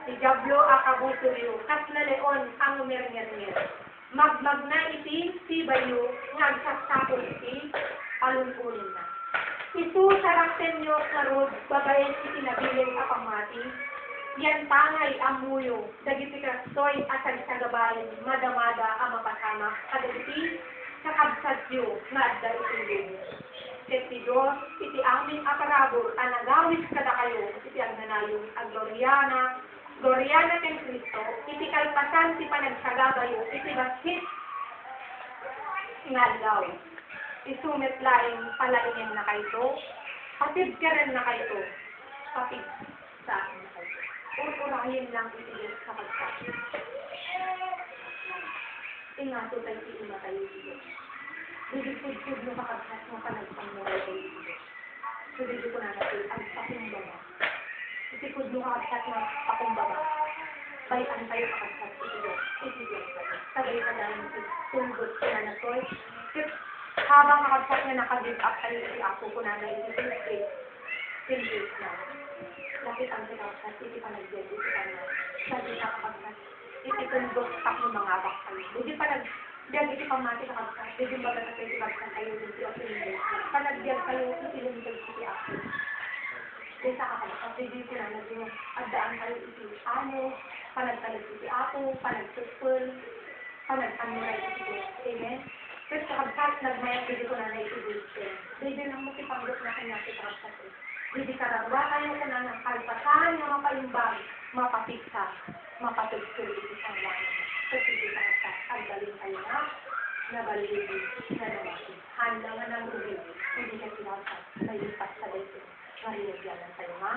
Si Diablo akabuto yo, kas na leon ang umirngir-ngir. Magmag na iti, sibayo, nagsasakol iti, alunpunin na. Ito sarakten nyo karod, babae iti nabiling apamati, yan tangay amuyo, dagiti kastoy asag sa gabayan, madamada ang mapasama, kadagiti, kakabsat yo, nga adda iti lubo. Iti Diyos, iti amin aparabot, anagawis kada kayo, iti agnanayon, agloriana, Gloriana ken Kristo, iti kalpasan ti panagsagabayo, iti baskit nga daw. Isumit laing palaingin na kayo, patid ka rin na kayo, patid sa akin na kayo. Ururahin lang iti Diyos sa pagkat. Ingato tayo iima tayo iti Diyos. Dudipud-pud mo kakaghat mo panagpamuray tayo iti Diyos. Dudipud ko na natin ang pakumbaba. Itikod mo kakasat na pakumbaba. Bayan tayo kakasat iti Diyos. Iti Diyos tayo. Sabay na dahil tulgot ko na natoy. Habang kakasat na nakagive up tayo iti ako ko na iti Diyos. Silvit na. Lakitan sa kakasat. Iti panagdiyad. Iti panagdiyad. Sabi na kakasat. Iti tulgot tak mo mga bakal. Hindi panagdiyad iti pamati kakasat. Hindi ba na iti kakasat tayo iti Diyos. Panagdiyad tayo iti lumigay iti ako. Kaya sa kapag hindi ko na naging agdaan kayo iti ano, panagtalag iti ako, panagtutpul, panagtamuray iti Diyos. Amen? Kasi sa kapag nagmayag hindi ko na na iti Diyos. Hindi lang mo ipanggap na kanya iti kapag. Hindi karagwa kayo ko na ng kalpasan na mapaimbag, mapapiksa, mapatugsul iti sangwan. Kasi hindi kapag agdalin kayo na, nabalibig, na namakit. Handa nga ng rubig, hindi ka sinasat, nalipat sa dito. Marilagyanan tayo nga,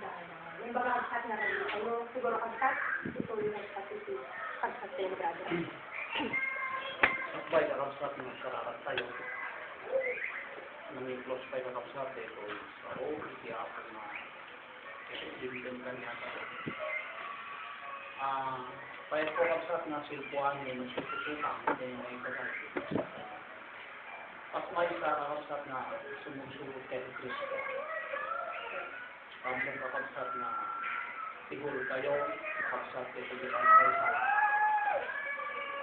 dahil naman. Yung baga kagsat na rin kayo, siguro kagsat, ito yung nagpatiti, kagsat tayo brother. Sabay, kagsat na karakat tayo. Nami-close pa yung kagsat, ito sa iti ako na dividend kanya tayo. Pahit ko kagsat na silpuan yun, sususukan, hindi yung mga kagsat. At may kagsat na sumusugot kay Kristo. Ang kakabsat na siguro kayo, kakabsat kayo sa kayo sa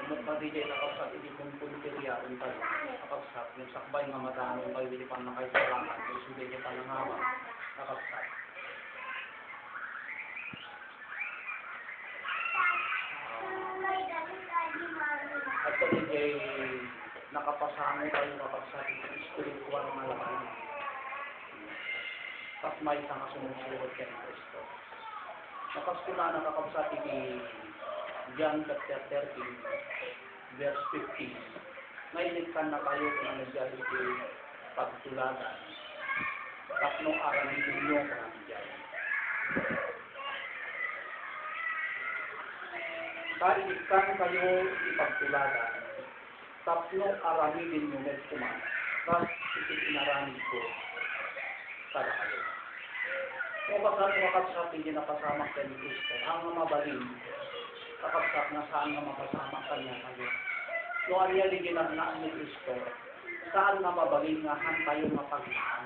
amot na di kayo kakabsat, hindi kong punteriya rin tayo, kakabsat, yung sakbay nga madamong kayo, hindi pa na kayo sa langan, yung sulit kayo palangawan, kakabsat. At kung hindi nakapasahan kayo kakabsat, spiritual nga laban. Tapos may isang kasumusunod kay Kristo. Nakaskula na kakabsat iti John chapter 13, verse 15. Ngayon na kayo kung nandiyan iti pagtulagan. Tapno aramin ninyo kung nandiyan. Kaikan kayo ipagtuladan, tapno aramidin nyo met kuman, kas itinaramid ko para kayo. Kung kasama makapsat, hindi napasama kayo ni Kristo, ang mabalin, kakapsat na saan nga mapasama kanya kayo. No anya di ginarnaan ni Kristo, saan nga mabalin nga han kayo mapaglaan.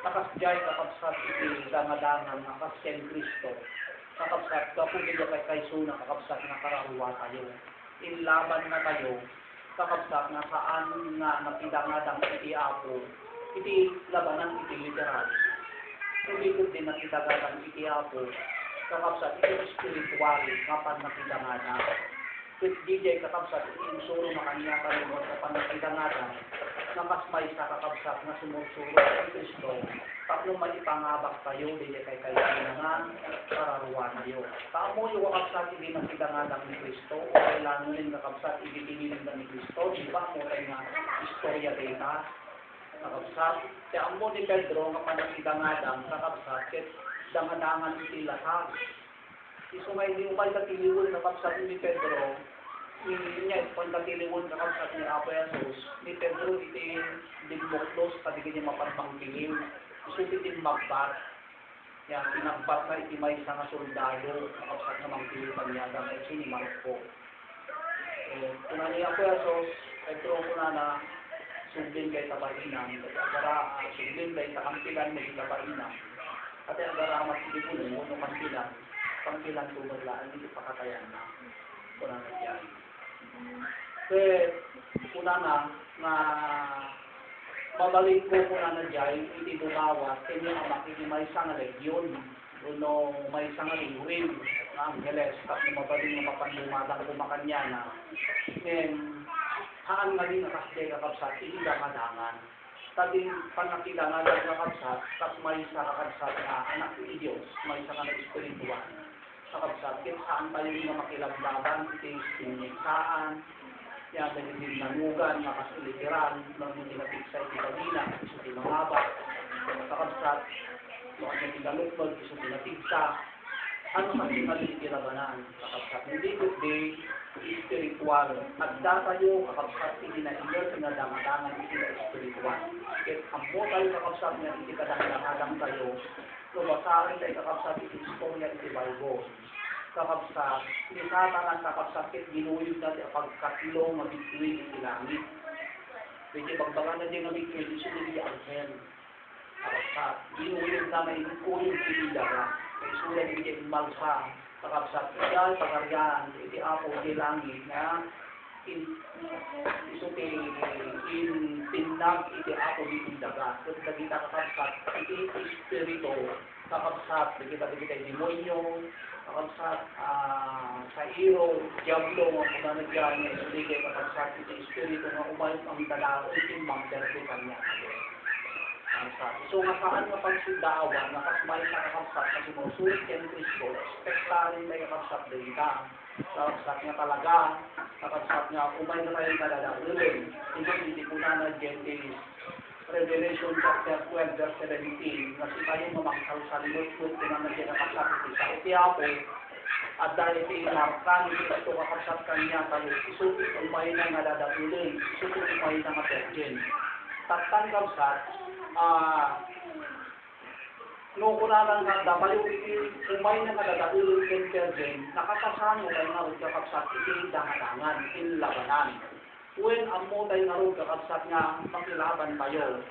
Nakasjay kakapsat iti dangadangan nakas ken Kristo, kakapsat kapag ito kay Kaisuna kakapsat na karahuwa tayo. Inlaban na tayo, kakapsat na saan nga napidangadang iti Apo, iti labanan iti literal. Tulikod din napidangadang iti Apo, kakapsat iti spiritual kapan napidangadang. Kit DJ kakapsat iti insuro makanya kalimot kapan napidangadang, nakasmay sa kakabsat na sumursuro sa Kristo, tapno maipangabak tayo, hindi kay kailangan kararuan tayo. Tamo yung kakabsat, hindi nakidangadang ni Kristo, o kailangan din kakabsat, hindi tinilindan ni Kristo, di ba mo tayo nga istorya data, kakabsat. Kaya mo ni Pedro, kapag nakidangadang kakabsat, kaya dangadangan iti lahat. Isungay di upay katiliwan kakabsat ni Pedro, niya pagkatiliwon na kapsat ni Apo Jesus, ni Pedro iti dinmoklos, padigin niya mapagpangkilim, iso iti magbat, yan, pinagbat na iti may isang soldado, kapsat na mangkilipan niya, dahil ito ni Marco. Kuna ni Apo Jesus, Pedro kuna na, sublin kay tabainan, agara, sublin kay kakampilan may tabainan, at ang agara matilipunan, uno kampilan tubaglaan, hindi pakatayan na, kuna na diyan. Kaya, una na babalik ko kuna na dyan, hindi bumawas, kanya amak, hindi may isang legyon, uno may isang lingwin, na Angeles, tapos mabalik na mapanlumadang kumakanya na, ngayon, haan nga din nakasday kakabsat, hindi kadangan. Tadi panakilangan ng kakabsat, tapos may isa kakabsat na anak ni Diyos, may isa ka na espiritual. Kakabsat, kaya saan tayo nga makilaglaban, iti saan, yan, hindi nanugan, makasilitiran, nang hindi napiksa iti bagina, iso tinangaba, kakabsat, noon yung tinalukmag, iso tinapiksa, ano kasi maliti labanan, kakabsat, hindi kundi spiritual, nagdatayo, kakabsat, hindi na inyo, sinadamangan, hindi na spiritual. Kaya ang mo tayo kakabsat niya, hindi kadang-kadang tayo, lumasarin tayo kakabsat, iti istorya, iti Bible. Kakabsat, sinisata ng kakabsat, kit ginuyod natin ang pagkatlo ng bituin iti langit. Pwede pagbaga na din ng bituin, ito hindi angel. Kakabsat, ginuyod na may inuyod iti daga. Kaya sulat iti malsa, kakabsat, iti pagaryan, iti apo, iti langit, na isuti tinag iti apo iti daga. Kaya kita kakabsat, iti espiritu, kakabsat, kita demonyo, kakabsat, sa iro, diablo, mga nagyan, suligay kakabsat, iti espiritu na umayos ang dalao, iti mamberti kanya. So nga saan nga pagsidaawan, nakasmay sa kakabsat, na sinusulit yan Kristo, spektarin na kakabsat din ka. Kakabsat nga talaga, kakabsat nga umay na tayo kadadaunin. Hindi po na Genesis, Revelation chapter 12, verse 17, na si tayo mamaksal sa limot-limot, pinamagyan na kakabsat sa Itiapo, at dahil iti markan, ito kakabsat kanya, tayo isupit umay na nadadaunin, isupit umay na materjen. Tatang kakabsat, no kunalang nga dapat yung umay na kadadaunin intergen, nakakasano tayo nga rin kakabsat iti dangadangan, iti labanan. When ang mo tayo nga rin kakabsat nga makilaban tayo,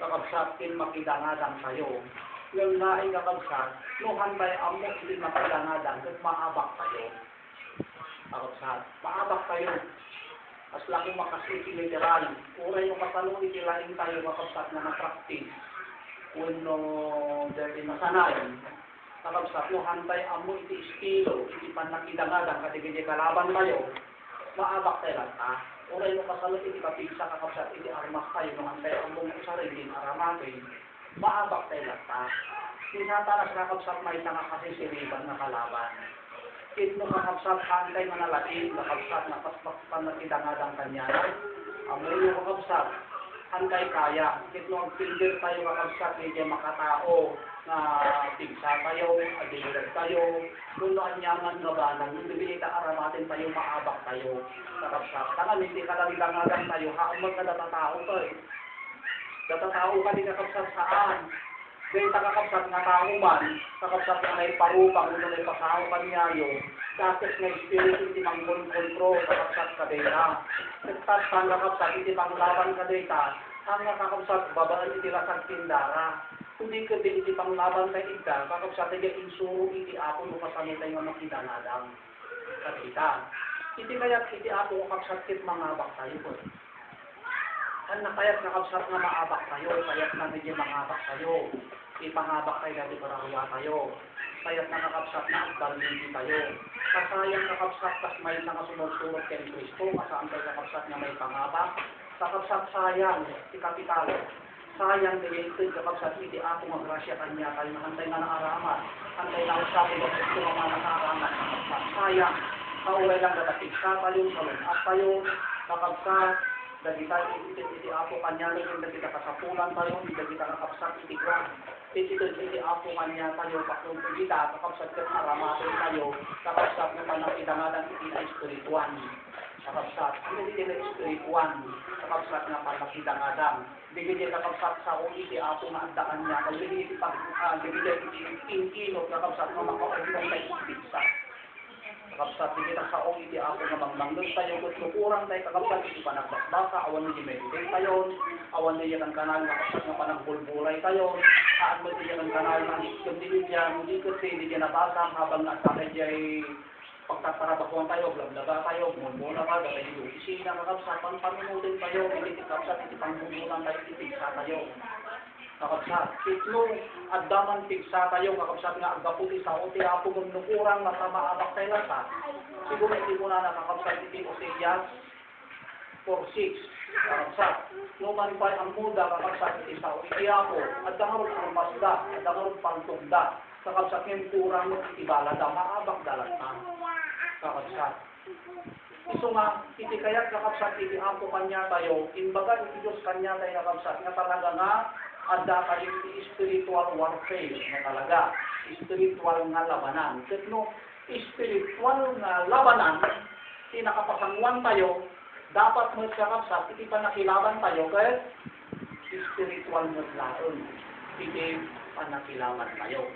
kakabsat kin makidangadang tayo. Yung nga ay kakabsat, no hantay ang mo iti makidangadang, kung maabak tayo. Kakabsat, maabak tayo. As laki makasiti literal, uray yung katalong itilain tayo kakabsat na na-practice. Uno dati masanay, kakabsat no hantay amo iti estilo, iti panakidangadang katigiti kalaban tayo, maabak tayo lang ta. Uray yung katalong iti kapigsa kakabsat, iti armas tayo, no hantay amo usarin din aramatin, maabak tayo lang ta. Sinataras kakabsat may isang kasisiriban na kalaban. Ito kakabsat, hantay manalain, kakabsat na panakidangadang kanyanan. Amoy yung kakabsat, hantay kaya. Ito ang finger tayo kakabsat, hindi makatao. na pigsa tayo, adilag tayo, kuno anyaman nga banang, hindi ta aramatin tayo, maabak tayo, kakapsat. Tangan, hindi ka lang langagan tayo, haamag ka datatao to eh. Datatao ka di kakapsat saan? Dahil kakapsat nga tao man, kakapsat nga may parupang, kuno may pasaho kanyayo, dapat nga espiritu hindi mangkontrol, kakapsat ka data. Nagtat ang kakapsat, hindi panglaban ka data, ang kakapsat, babaan iti lasang tindara. Hindi ka din iti panglaban tayo ita, kakapsat ay insuro iti ako no kasanitay nga makidanadang. Katita. Iti kaya't iti ako kakapsat kit mangabak tayo po. Ang nakaya't kakapsat nga maabak tayo, kaya't na medyo mangabak tayo. Ipangabak tayo dati parahuwa tayo. Kaya't nakakapsat na agbalindi tayo. Kasayang kakapsat kas may nga sunod-sunod kay Kristo, kasaan tayo kakapsat nga may pangabak. Kakapsat sayang, si Kapital. Sayang din ito, kakapsat iti ako magrasya kanya tayo na hantay nga naaramat. Hantay lang sa akin, ito nga mga naaramat. Sayang, kauway lang datapig sa tayo, salunat tayo, kakapsat, dagita iti ako kanya tayo, dagita kasapulan tayo, dagita kakapsat iti kwan. Iti ako kanya tayo, paklong kita, kakapsat kat aramatin tayo, kakapsat na panakidangadan iti na espirituan. Kakapsat, hindi din na espirituan, kakapsat nga panakidangadan. Bigyan kakapsat sa o iti ako nga agdaan niya, kaya bigyan iti inkinot kakapsat nga makaugtong tayo ipigsa. Kakapsat, bigyan sa o iti ako nga magmanggol tayo, kut lukurang tayo kakapsat, iti panagbasbasa, awan mo di meditate tayo, awan mo yan ang kanal nga kakapsat nga panagbulbulay tayo, saan mo di yan ang kanal nga hindi dyan nabasa habang nasakay dyan pagkatarabakuan tayo, blablaga tayo, mula ka, gagay yung isina, kakapsat, panunutin tayo, hindi kakapsat, hindi pangbunulan tayo, ipigsa tayo. Kakapsat, itlong addaman pigsa tayo, kakapsat nga agaputi sa uti, ako kung nukurang masamaamak tayo lasa. Siguro hindi mo na nakakapsat iti Oseas 4:6. Kakapsat, numan pa ang muda, kakapsat iti sa uti ako, addangarot ang masda, addangarot pangtugda, kakapsat yung kurang mo iti balada, maabak dalatan. Kakapsat. Iso nga, iti kaya't kakapsat, iti ako kanya tayo, imbaga iti Diyos kanya tayo kakapsat, nga talaga nga, ada kayo iti spiritual warfare, nga talaga, spiritual nga labanan. Kaya spiritual nga labanan, tinakapasangwan tayo, dapat mo kakapsat, iti panakilaban tayo, kaya spiritual mo laon, iti panakilaban tayo.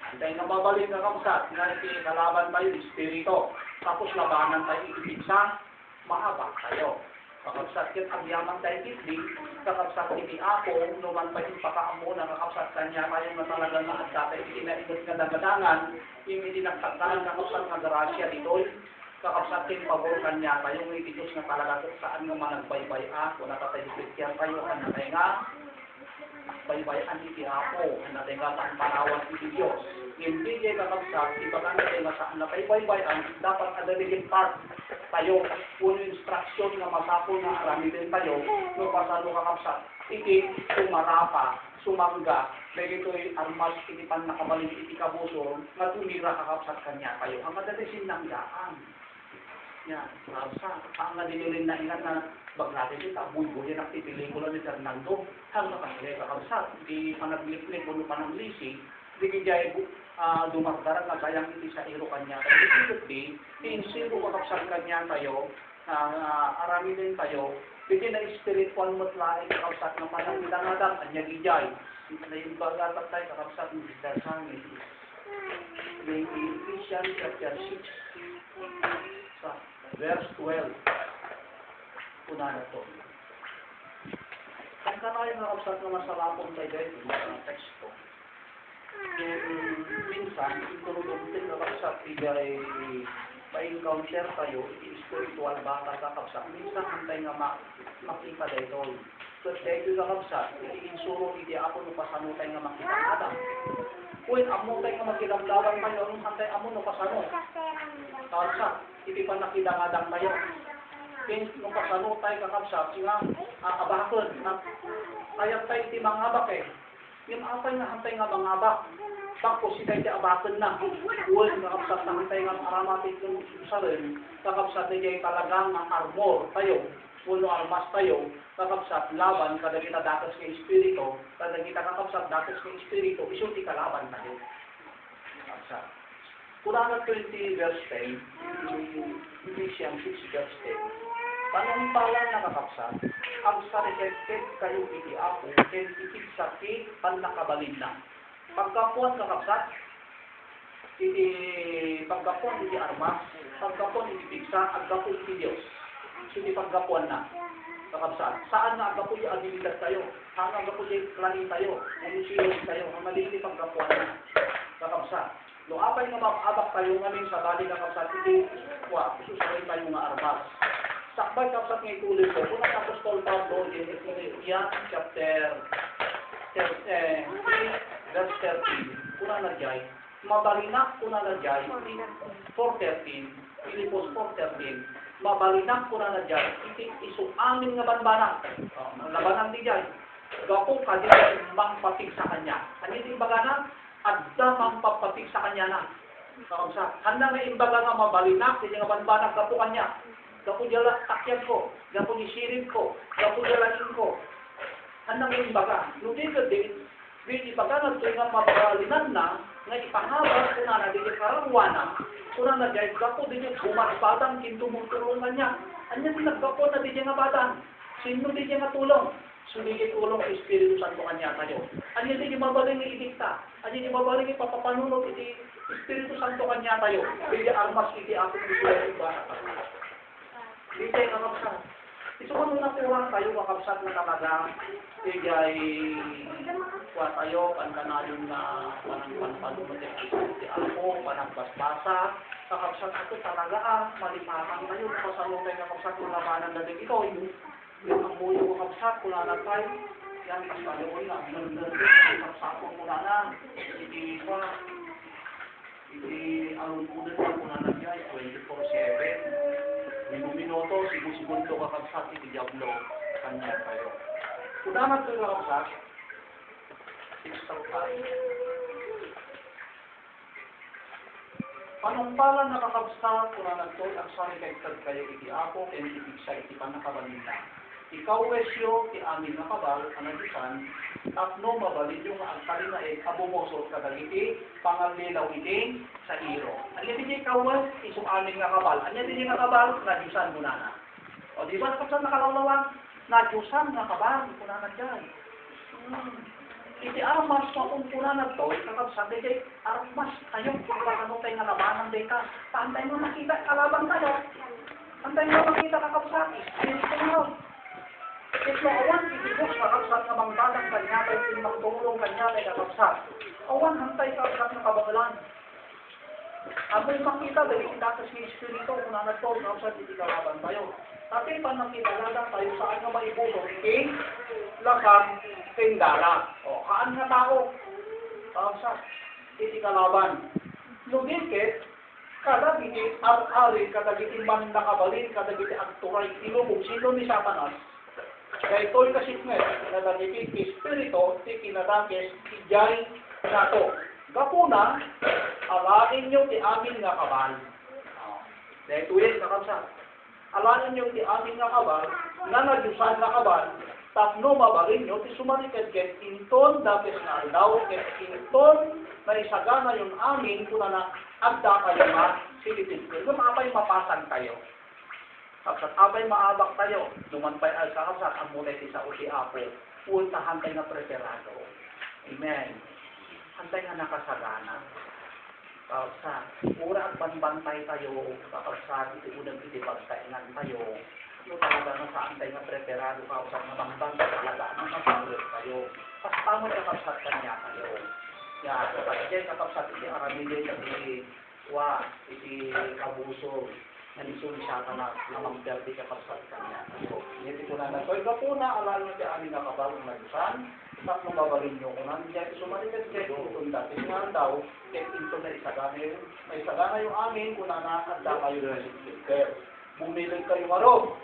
Antay nga babalik na kapsat, nga iti kalaban tayo, espiritu. Tapos labanan tayo, itipigsa, maabak tayo. Kakapsat, kit agyaman tayo kitli, kakapsat iti ako, numan pa yung pakaamo na kakapsat kanya tayo na talaga nga at dati iti naibot nga dagadangan, yung iti nagtagdaan kakapsat nga garasya dito, kakapsat yung pabor kanya tayo, yung iti Diyos nga talaga kung saan nga managbaybay kung natatay Christian tayo, ang natay nga, baybayan iti ako, ang natay nga ang panawan iti Diyos. Hindi kayo kakapsat, ibaga natin na saan natay baybayan, dapat adaligin part tayo, puno instruction nga masapol na arami din tayo, no pasalo kakapsat, iti sumarapa, sumangga, dahil ito'y armas, iti pan nakabalik, iti kabuso, nga tumira kakapsat kanya kayo. Ang madalisin ng daan. Yan, kakapsat, ang nadililin na ingat na baglatin kita, buy-buy na pelikula ni Fernando, hanggang kasi kakapsat, di panagliklik, puno pananglisi, di kaya dumardaran na sayang iti sa iro kanya. Kasi iti insiro kakapsat kanya tayo, arami din tayo, bigyan na spiritual mutlaing kakapsat ng panangilangadang, anya gijay. Na yung bagatat tayo kakapsat ng Dasangin. May Ephesians chapter 6, sa verse 12. Una na to. Ang kanayo nga kakapsat ng masalapong tayo dahil sa teksto. Minsan, ituluntin na kakapsat ay ma-encounter tayo, spiritual bata kakapsat. Minsan, hantay nga makita dahil. So, dahil kakapsat, insuro, hindi ako nupasano tayo nga makita adam. Kung amo tayo nga magkilablawan tayo, anong hantay amo nupasano? Kakapsat, hindi pa nakilangadang tayo. Nung pasano tayo kakapsat, nga abakon, kaya tayo iti mangabak eh. Yung apay nga hantay nga mangabak, tapos si tayo iti abakon na. Uwan, kakapsat na hantay nga aramatik yung sarin, kakapsat na tayo talagang armor tayo. puno almas tayo, kakapsat laban, kada kita datos kay Espiritu, kada kita kakapsat datos kay Espiritu, isulti kalaban tayo. Kakapsat. Quran 20 verse 10, Ephesians 6 verse 10. Panumpalan na kakapsat, ang sarikit kayo iti ako, ken ikigsaki panakabalin na. Pagkapuan kakapsat, iti pagkapuan iti armas, pagkapuan iti pigsa, agkapo iti Diyos. So iti pagkapuan na. Kakapsat, saan na agkapo yung abilidad tayo? Saan na agkapo yung klanin tayo? Unusilog tayo? Ang malili pagkapuan na. Kakapsat. No apay nga mapabak tayo ngamin sa bali kakapsat, iti susabay tayo nga armas. Sakbay kapsat nga ituloy ko, kung ang Apostol Pablo, in Ephesians chapter 3, verse 13, kung ang nagyay, mabalinak kung ang nagyay, 4:13, Filipos 4:13, mabalinak kung ang nagyay, iti isuamin nga banbanak, labanan di jay, gapong kadili mangpatig sa kanya. Ano yung imbaga na? Adda mangpapatig sa kanya na. Handa nga imbaga nga mabalinak, hindi nga banbanak, gapo kanya. Gapo jala takyan ko, gapo nisirip ko, gapo jalanin ko. Handa nga imbaga. Nung din, ibaga na ito nga mabalinan na, nga ipahabas ko na di karangwana, kuna na guys, gapo din yung bumarbadan, kintumutulungan niya. Anya din naggapo na di nga badan. Sino di nga tulong? Suligit tulong ang Espiritu Santo kanya tayo. Anya din yung mabaling idikta. Anya din mabaling ipapapanunod iti Espiritu Santo kanya tayo. Bili armas iti ato ng Espiritu Santo. Dito yung kakapsat. Ito kung nakurang tayo kakapsat na talaga, tigay kuha tayo, pankanalyon na panagpanpanunod iti ako, panagbasbasa, kakapsat ito talaga malipakan tayo, kapasalong tayo kakapsat ng labanan na din ito, yung amuyo kakapsat, kula na tayo, yan, kasalong na, kakapsat ko muna na, iti alunpunan na kung na nagyay, 24/7, minuto, segundo kakabsat iti Diablo, kanya tayo. Kudamat ko kakabsat, 6:05. Panumpalan na kakabsat, kung na nagtol, ang sarikagtag kayo iti ako, ken ipigsa iti panakabalina. Ikaw wesyo, ti amin na kabal, anadisan, tapno mabalid yung ang kalinae, abumosot kadagiti, pangalilaw iti sa iro. Anya din yung kawal, isong amin nga kabal. Anya din yung kabal, nadyusan mo na. O di ba nakapsat nakalawlawan? Nadyusan nga kabal, kunanan dyan. Iti armas, makumpuna na to, kakabsat, iti armas, kayo, kung tayo nga labanan day ka, paantay mo makita, kalaban kayo. Antay mo makita kakabsat, ito mo. Ito awan, itibos kakabsat na mangbalang kanya, tayo magtulong kanya, tayo kakabsat. Awan, hantay kakabsat na kabagalan. Amoy makita, dahil datos ni Espiritu, kung nanagtol, kakabsat, hindi kalaban tayo. Tapi pa nakilalagan tayo, saan nga maibuto, king, lakang, tindala. O, kaan nga tao? Kakabsat, hindi kalaban. Lugikit, kadagiti, ar-ari, kadagiti man nakabalin, kadagiti agturay, ilubog, sino ni Satanas? Kaya ito'y kasiknet, kinadagiti Espiritu, ti kinadagis, ijay nato. Gapuna, alain nyo ti amin nga kabal. Dahil ito yun, kakabsat. Alain nyo ti amin nga kabal, nga nagyusan nga kabal, tapno mabalin nyo, ti sumalikad-ket, inton dapis nga aldaw, ket inton na isagana yung amin, kuna na agda kayo nga, silipin ko. Kung apay mapasan kayo. Kapsat apay maabak tayo, lumanpay al kakapsat, ang mulay sa uti apo, ulta hantay na preparado. Amen. Hantay nga nakasagana. Kapsat, ura at banbantay tayo, kapsat, iti unang iti pagkaingan tayo. Yung talaga na sa antay nga preparado, kapsat na bangbantay talaga, nakabalot tayo. Pastamot kapsat kanya tayo. Yan, kapsat, iti aramili, iti kabuso, nanisuli siya ka na mamagderdi ka kapsat kanya. So, hindi ko na nagsoy ka po na, alala nyo siya amin nakabalong nagsan, tapos mabalin nyo kung nandiyan, sumalikat siya yung utunda. Kasi nga daw, kaya ito na isagana yung amin, kung nanakanda kayo na sikir. Bumilig kayo maro.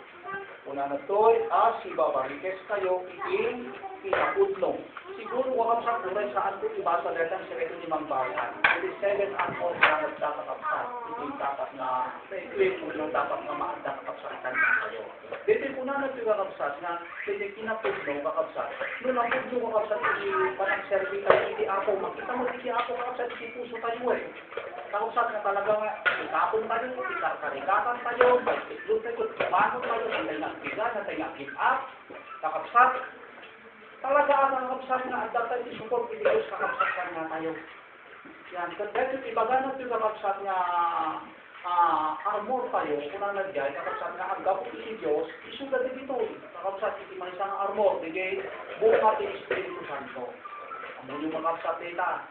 Kung Una na to'y, si babarikes kayo, iking pinapudno. Siguro wakapsat uray saan ko iba sa letang sireto ni Mambayan. It is 7 anmol na nagkakapsat. Ito yung dapat na, na-equip mo yung dapat na maanda kakapsatan na kayo. Dito yung una na ito kakapsat na, hindi kinapudno kakapsat. Noong napudno kakapsat, hindi panang servi kayo, hindi ako. Makita mo, hindi ako kakapsat, hindi puso kayo eh. Kakapsat na talaga nga, ikapon kayo, ikarkarikatan kayo, may itlog kayo, kumanot kayo, nantay nga bigan, nantay nga give up. Kakapsat, talaga ang kakapsat na adaptan support videos kakapsat nga tayo. Yan, dahil ibaganap yung kakapsat nga armor tayo, kung na nagyay, kakapsat nga agapot si Diyos, isugat dito. Kakapsat, iti man isang armor, digay bunga ti Espiritu Santo. Ang yung kakapsat dita.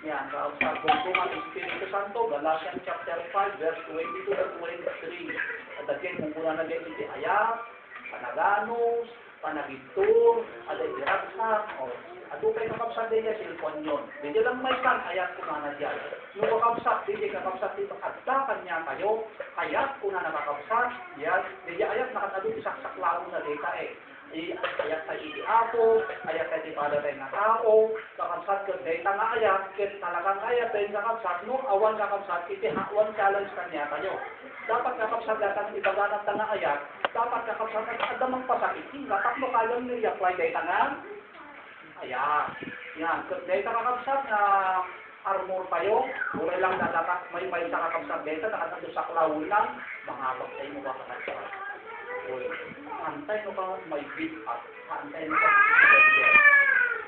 Yan, kakapsat, bunga ti Espiritu Santo, Galatians chapter 5, verse 22 to 23. At again, kung na nagyay, iti ayat, panaganos, panagituro, ada iraksa, o ado kay kakapsat din niya silpon yun. Hindi lang may san, ayat ko na nagyay. Yung kakapsat, hindi kakapsat dito, agdakan niya kayo, ayat ko na nakakapsat, yan, hindi ayat nakatado isaksaklaro na data eh. Ayat tayo iti ako, ayat tayo pada tayo na tao, kakapsat ko data nga ayat, kit talagang ayat tayo kakapsat, no, awan kakapsat, iti hawan challenge kanya kayo. Dapat kakapsat datang ibaganap ta nga ayat, dapat kakapsat na ada magpasakit, dapat mo kayong nire-apply data nga, ayan, yan, data kakapsat na armor tayo, mura lang na dapat may sa kakapsat data, nakatando sa klawon lang, mangabak tayo mo ba kakapsat. Antay mo ka may beat up, antay mo ka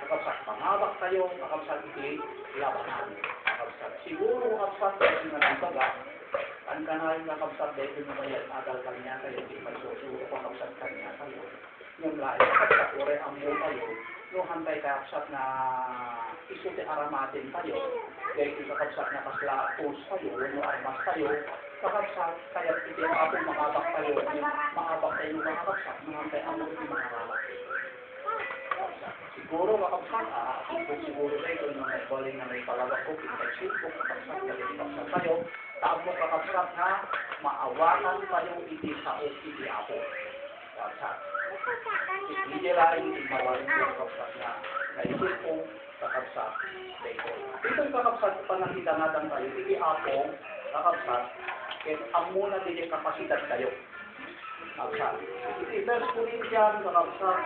kakapsat, mangabak tayo, kakapsat iti, labanan, kakapsat. Siguro kakapsat, kasi nga ng baga, ang kanayong kakapsat dito na kayo, agal kanya kayo, di magsusuro kakapsat kanya kayo. Yung lahat, kakapsat, ure ang mo kayo, yung hantay kakapsat na isuti aramatin kayo, kaya kakapsat na kasla tools kayo, yung armas kayo, kakapsat, kaya iti ako makabak kayo, makabak kayo ng kakapsat, hantay ang mo iti makarabak. Siguro kakapsat, siguro kayo, yung nagbaling na may palawak ko, pinag-shoot ko, kakapsat kayo, tamo kakapsat na maawakan kayo iti sa iti apo. Kakapsat. Hindi lain iti mawalan ko kakapsat na naisip kong kakapsat. Ito yung kakapsat panakita-natan kayo, iti apo, kakapsat, kaya ang muna din yung kapasidad kayo. Kakapsat. Iti First Corinthians, kakapsat,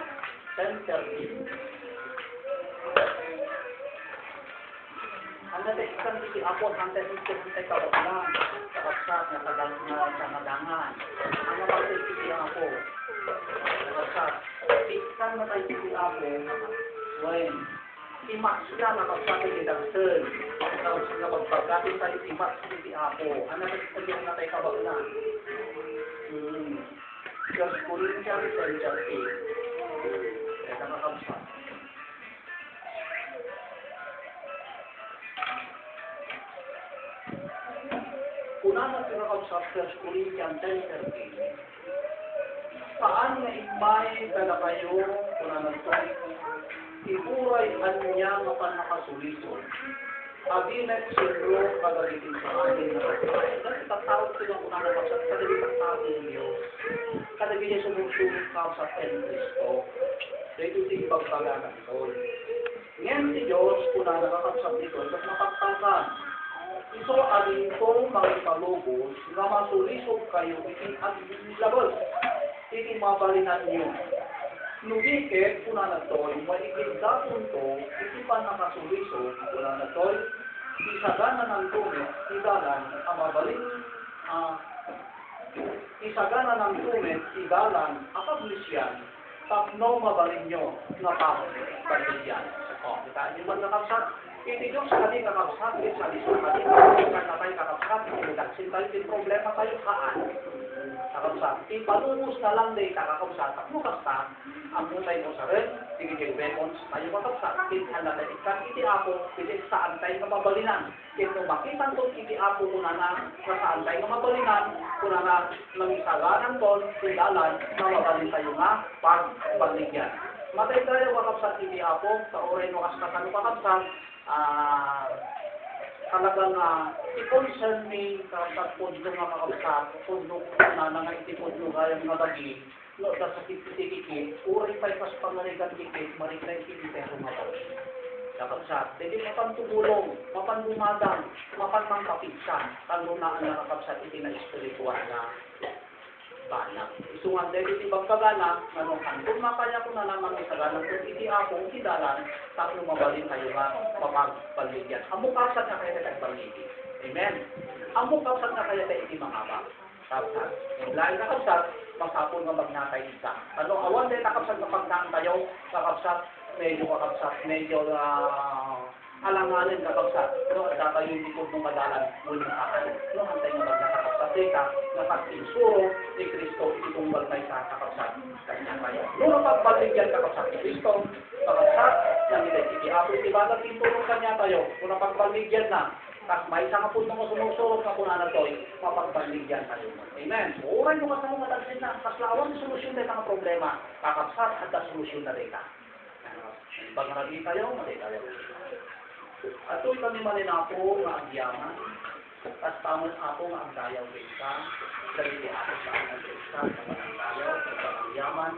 10:13. Ang natikitan iti apo, hantay kabaklan, kakapsat, sa madangan. Ang namatay iti apo, kakapsat, ikan na tayo iti apo, when imak sila kakapsat iti dagsen, kakapsat na pagpagatin tayo imak iti apo, ang natikitan na tayo kabaklan. First Corinthians 10:13. Kaya kakapsat. Kunana pinakapsat First Corinthians 10:13. Saan nga imay kada kayo, kunana ito, iburay anya nga panakasuliso. Abinek sindro kadalitin sa amin na kapsat. Dahil itatawag sila kunana kapsat, kadalitin sa amin Diyos. Kadalitin sa sumusunod kapsat en Cristo. Dito si ipagpagagan ito. Ngayon si Diyos, kunana kakapsat ito, at makaptangkan. Ito alin ko mga palubos na masulisog kayo iti aglabos. Iti mabalinan niyo. Nubikit, kuna na to'y, maikigdapon to, iti pa nakasulisog, kuna na to'y, isagana ng tumit, igalan, ang mabalin, isagana ng tumit, igalan, akablisyan, tapno mabalin nyo, na pambalyan. O, kita niyo man nakapsat, iti Diyos sa kadi kakapsat, sa lisong kadi kakapsat na tayo kakapsat, sinidaksin tayo, yung problema tayo kaan. Kakapsat, ipalubos na lang day kakapsat, at bukasta, ang mulay mo sa rin, tigil weapons, tayo kakapsat, kinhan na ikan, iti ako, iti saan tayo na mabalinan. Kito makitan to, iti ako kuna na, saan tayo na mabalinan, kuna na, nangisaganan to, sigalan, na mabalin tayo nga, pagbaligyan. Matay tayo kakapsat, iti ako, sa oray mo kaskasano kakapsat, talagang i-concern ni kakapsat podlo nga kakapsat, podlo na nga iti podlo kaya mga bagi, no, da sakit kiti, uray pa ipas pangaligan kiti, marikay kiti, pero mabalik. Kakabsat, hindi mapantugulong, mapandumadang, mapanmangkapigsan, talo na ang nakakabsat iti na espiritual na banang. Isungan dahil iti bagkagana, anong kung makanya ko na naman isagalang kung iti akong kidalan, tapos mabalin kayo nga mapagpaligyan. Ang mukapsat na kaya nagpaligid. Amen. Ang mukapsat na kaya iti mangaba. Kapsat. Yung lain nakapsat, masapon nga magnatay isa. Ano, awan dahil nakapsat na pagkaan tayo, nakapsat, medyo kakapsat, medyo alanganin kakapsat. No, dapat yung likod ng madalan, muling kakal. No, hantay nga magnakakapsat dita, nakasinsuro ni Kristo, ititunggal tayo sa kakapsat. Kanya kayo. No, napagbaligyan kakapsat ni Kristo, kakapsat, yang iti-apo, iti-balag, itulong kanya tayo. Kung napagbaligyan na, tak may isang kapun mo sumusulong na kung ano to, mapagbaligyan tayo. Amen. So, oray mo kasama matalsin na, kaslawan yung solusyon na itang problema, kakapsat at ang solusyon na dita. Pag naging tayo, mali tayo. At ito'y kami malinapo nga agyaman, at tamon ako nga agdayaw kita, dahil ako sa ang kita, sa tayo, sa agyaman,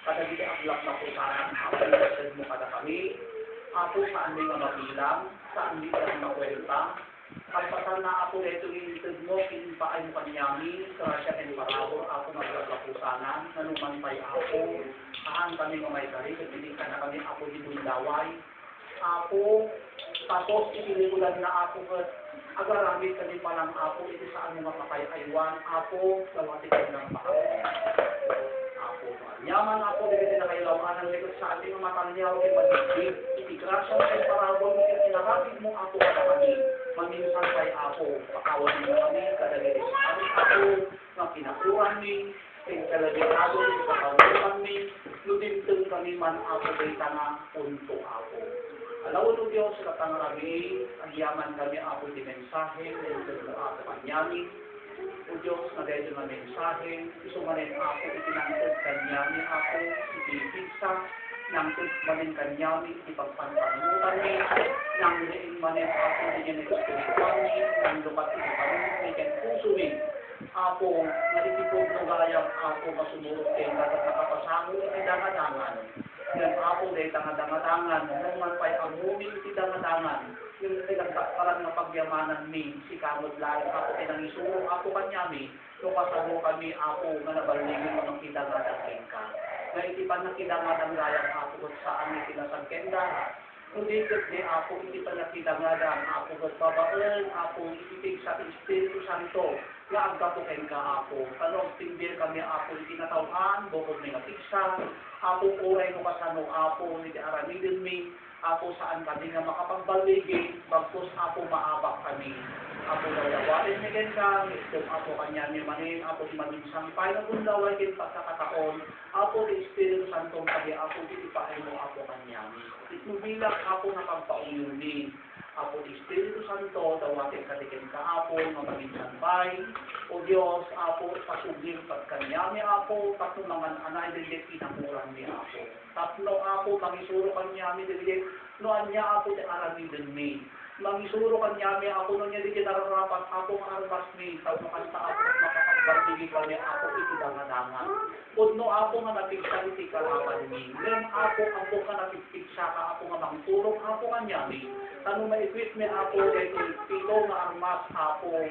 kadagili aglap na po sana, ako yung mo kada kami, ako saan may nga mabilang, saan di ka makwenta, kalpasan na ako ito ilitid mo, kinpaay mo kanyami, sarasya and parabor, ako maglapusanan, nanumanpay ako, saan kami mamaytari, kasi ka na kami ako ditong daway, ako, tapos itinigulan na ako, agaramit kami palang ako, ito saan mo mapakayaywan, ako, lamatikan ng pakawin. Ako, yaman ako, dito na kayo lawanan, likod sa ating matalyaw, kay magiging, itigrasyon kay parabol, itinarapid mo ako at kami, maminsan kay ako, pakawan mo kami, kadagili sa kami ako, na pinakuhan mi, pinagkalagitado, pakawalan mi, ludintong kami man ako, kay tanga, punto ako. Alawin mo Diyos, katangarabi, ang yaman kami ako di mensahe, dahil mo ako kanyami, o Diyos, na dahil na mensahe, isumanin ako, itinangtod kanyami ako, ipipigsa, nangtod manin kanyami, ipagpantamutan ni, nang liin manin ako, di niya nag-spiritual ni, nang lukat ipagpanulit ni, kaya puso ni, ako, naitipog mo gayang ako, masunurot kayo, dapat nakapasango, itidangadangan, yan ako, dahil tangadangadangan, nung man pa'y amunin, itidangadangan, yung pinagkakalan na pagyamanan ni, si Kamod Layo, ako pinangisuro, ako kanyami, nung kasano kami, ako, nga nabaligin mo ng kidangadangin ka. Na itipan na kidangadang gayang ako, kung saan ni pinasagkenda, kundi di ako, itipan na kidangadang ako, kung babaon, ako, ititig sa Espiritu Santo, nga agkapukin ka ako, kanong tindir kami ako, itinatawhan, bukod may natigsa, ako, uray mo kasano, ako, hindi aramidin mi, ako saan kami nga makapagbaligi, bagkus ako maabak kami. Ako lalawain ni Genka, itong ako kanya ni Manin, ako di maninsang pay na kung laway kin pagkakataon, ako di Espiritu Santo kami, ako titipain mo ako kanya. Itnubilang ako na pagpauyuni, ako di Espiritu Santo, dawatin katikin ka ako, nga maninsang pay, o Diyos, ako pasuglim pagkanyami ako, tatlo mga anay dilit inakurang ni ako. Tatlo ako, mangisuro kanyami dilit, noan niya ako di aramidin mi. Mangisuro kanyami ako, noan niya dilit nararapat ako arabas mi, tao makasta ako, makakagbarbigi kami ako, itidangadangan. Kudno ako nga napigsa iti kalaban mi. Then ako nga napigsa ka, ako nga mangturong ako kanyami. Tanong ma-equip mi ako, dito pito nga armas ako,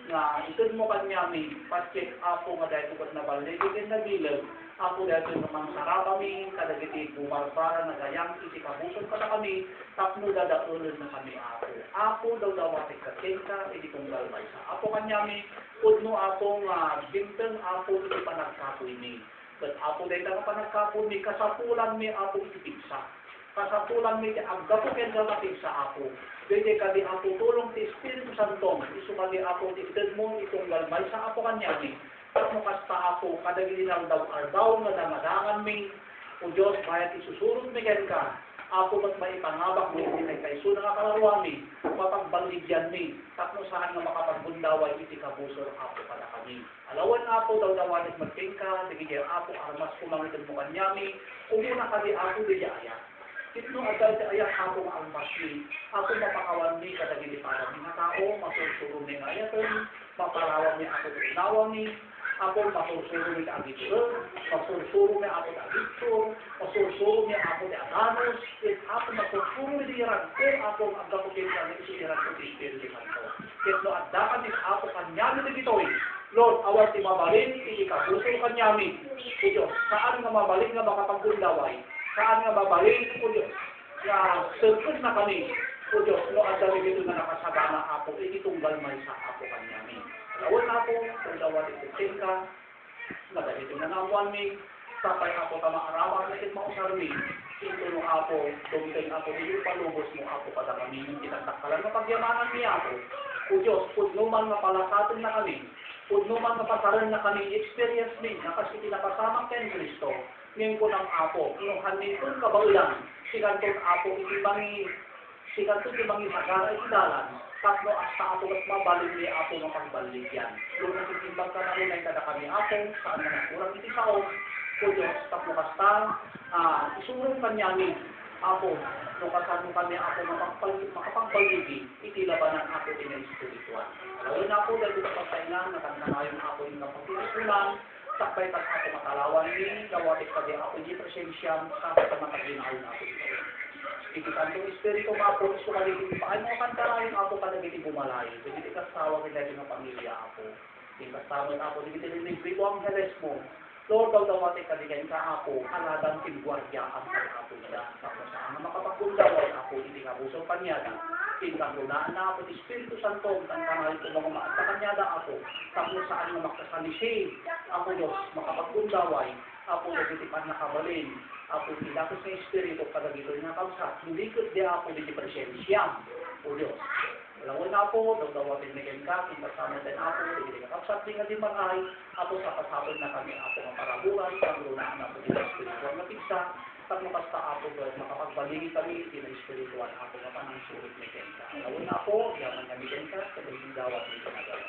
nga isod mo kanyami, pacheck ako nga dahil tukot na baligid na bilang, ako dahil naman sarap kami, kadagiti bumarbara na gayang iti kabuson ka na kami, tapno dadaulan na kami ako. Ako daw dawatik ka kenta, iti kong galbay sa ako kanyami, kudno ako nga bintang ako iti panagkapoy ni. But ako dahil nga panagkapoy ni, kasapulan mi ako iti pigsa. Kasapulan mi, agdapo kenda matig sa ako. Dede kadi ako tulong ti Espiritu Santo, iso kadi ako ti mo itong galbay sa ako kanyami. Tapno kasta ako, kadagili ng daw nga dangadangan mi, o Diyos, bayat isusurot mi ka, ako mas maipangabak mo yung kayso na kakararwa mi, mapagbaligyan mi, tapno saan nga makapagbundaway iti kabusor ako kada kami. Alawan ako, daw dawanit magtingka, digigil ako, armas kumangitin mo kanyami, umuna kadi ako, di aya. Itno agad ayak ako ang masli, ako mapakawan ni kadagili para mga tao, masusuro ni ngayaton, maparawan ni ako unawa ni, Apo masursuro ni Agitro, masursuro ni Apo Agitro, masursuro ni Apo ni Aganos, at Apo masursuro ni Ragko, Apo ang agaputin ka ni Isiran ko si Espiritu Santo. Kaya no, at dapat ni Apo kanyami ni Gitoy, Lord, awal ti mabalin, ikikabusol kanyami. O Diyos, saan nga mabalin nga makapagundaway? Saan nga mabalin, O Diyos, nga sirkos na kami? O Diyos, no, at dami ito na nakasagana Apo, ikitunggal may sa Apo kanyami. Lawal na Apo, kung dawal itutin ka, nagalitin na namuan mi, sapay Apo tama-arawa, nakit mausarmi, ito no Apo, dumitay Apo, hindi palubos mo Apo, pada kami, yung tinagtakalan na pagyamanan ni Apo. O Diyos, pudno man mapalasatin na kami, pudno man mapasaran na kami, experience min, na kasi pinakasamang kay Kristo, ngayon ko ng Apo, inuhan nitong kabaulan, sikantong Apo, itibangi, sikantong itibangi sagara, itidalan, tatlo asta Apo, at mabalik ni Apo ng pagbalik yan. Doon nakitimbang ka na rin ay kada kami Apo, saan na nagkurang iti saon, o Diyos, tapos kasta, isurong kanyami, Apo, no kasano kami Apo makapagbaligi, itilabanan Apo din ang spiritual. Alawin na Apo, dahil ito pagkainan, nakananayon Apo yung kapagpilikulan, sakbay tas Apo matalawan ni, gawatik pa di Apo yung presensyam, sakbay pa mataginaon Apo ito. Ikitan itong espiritu Apo, iso kaligin pa, ay mga kantarayon Apo kalagiti bumalay, hindi kasawa kita yung pamilya Apo, hindi kasawa Apo, hindi tinilibrito ang heles mo, Lord, daw dawati kaligan ka Apo, aladang tinguarya ang Apo niya. Tapos saan na makapagkundaw ang Apo, hindi nga busong kanyada. Tingkang lunaan na Apo, Espiritu Santo, ang kanal ko mga maat sa kanyada Apo. Tapos saan na makasalisi, Apo Diyos, makapagkundaway, Apo, nagtitipan na kabalin. Apo, ilapos na Espiritu, kadagito na kamsat. Hindi ko di Apo, di presensya, O Diyos. Walang na po, daw-dawatin na kayo ka, kung kasama din ako, hindi ka kapsat, di nga di maray, ako sa kasabot na kami, ako ang parabuhay, pangrunaan na po din ang spiritual na pigsa, pag makasta ako, makapagbaligi kami, di na spiritual, ako nga pa ng sulit na kayo ka. Walang na po, yaman kami kayo ka, sa dagat ni kanagawa.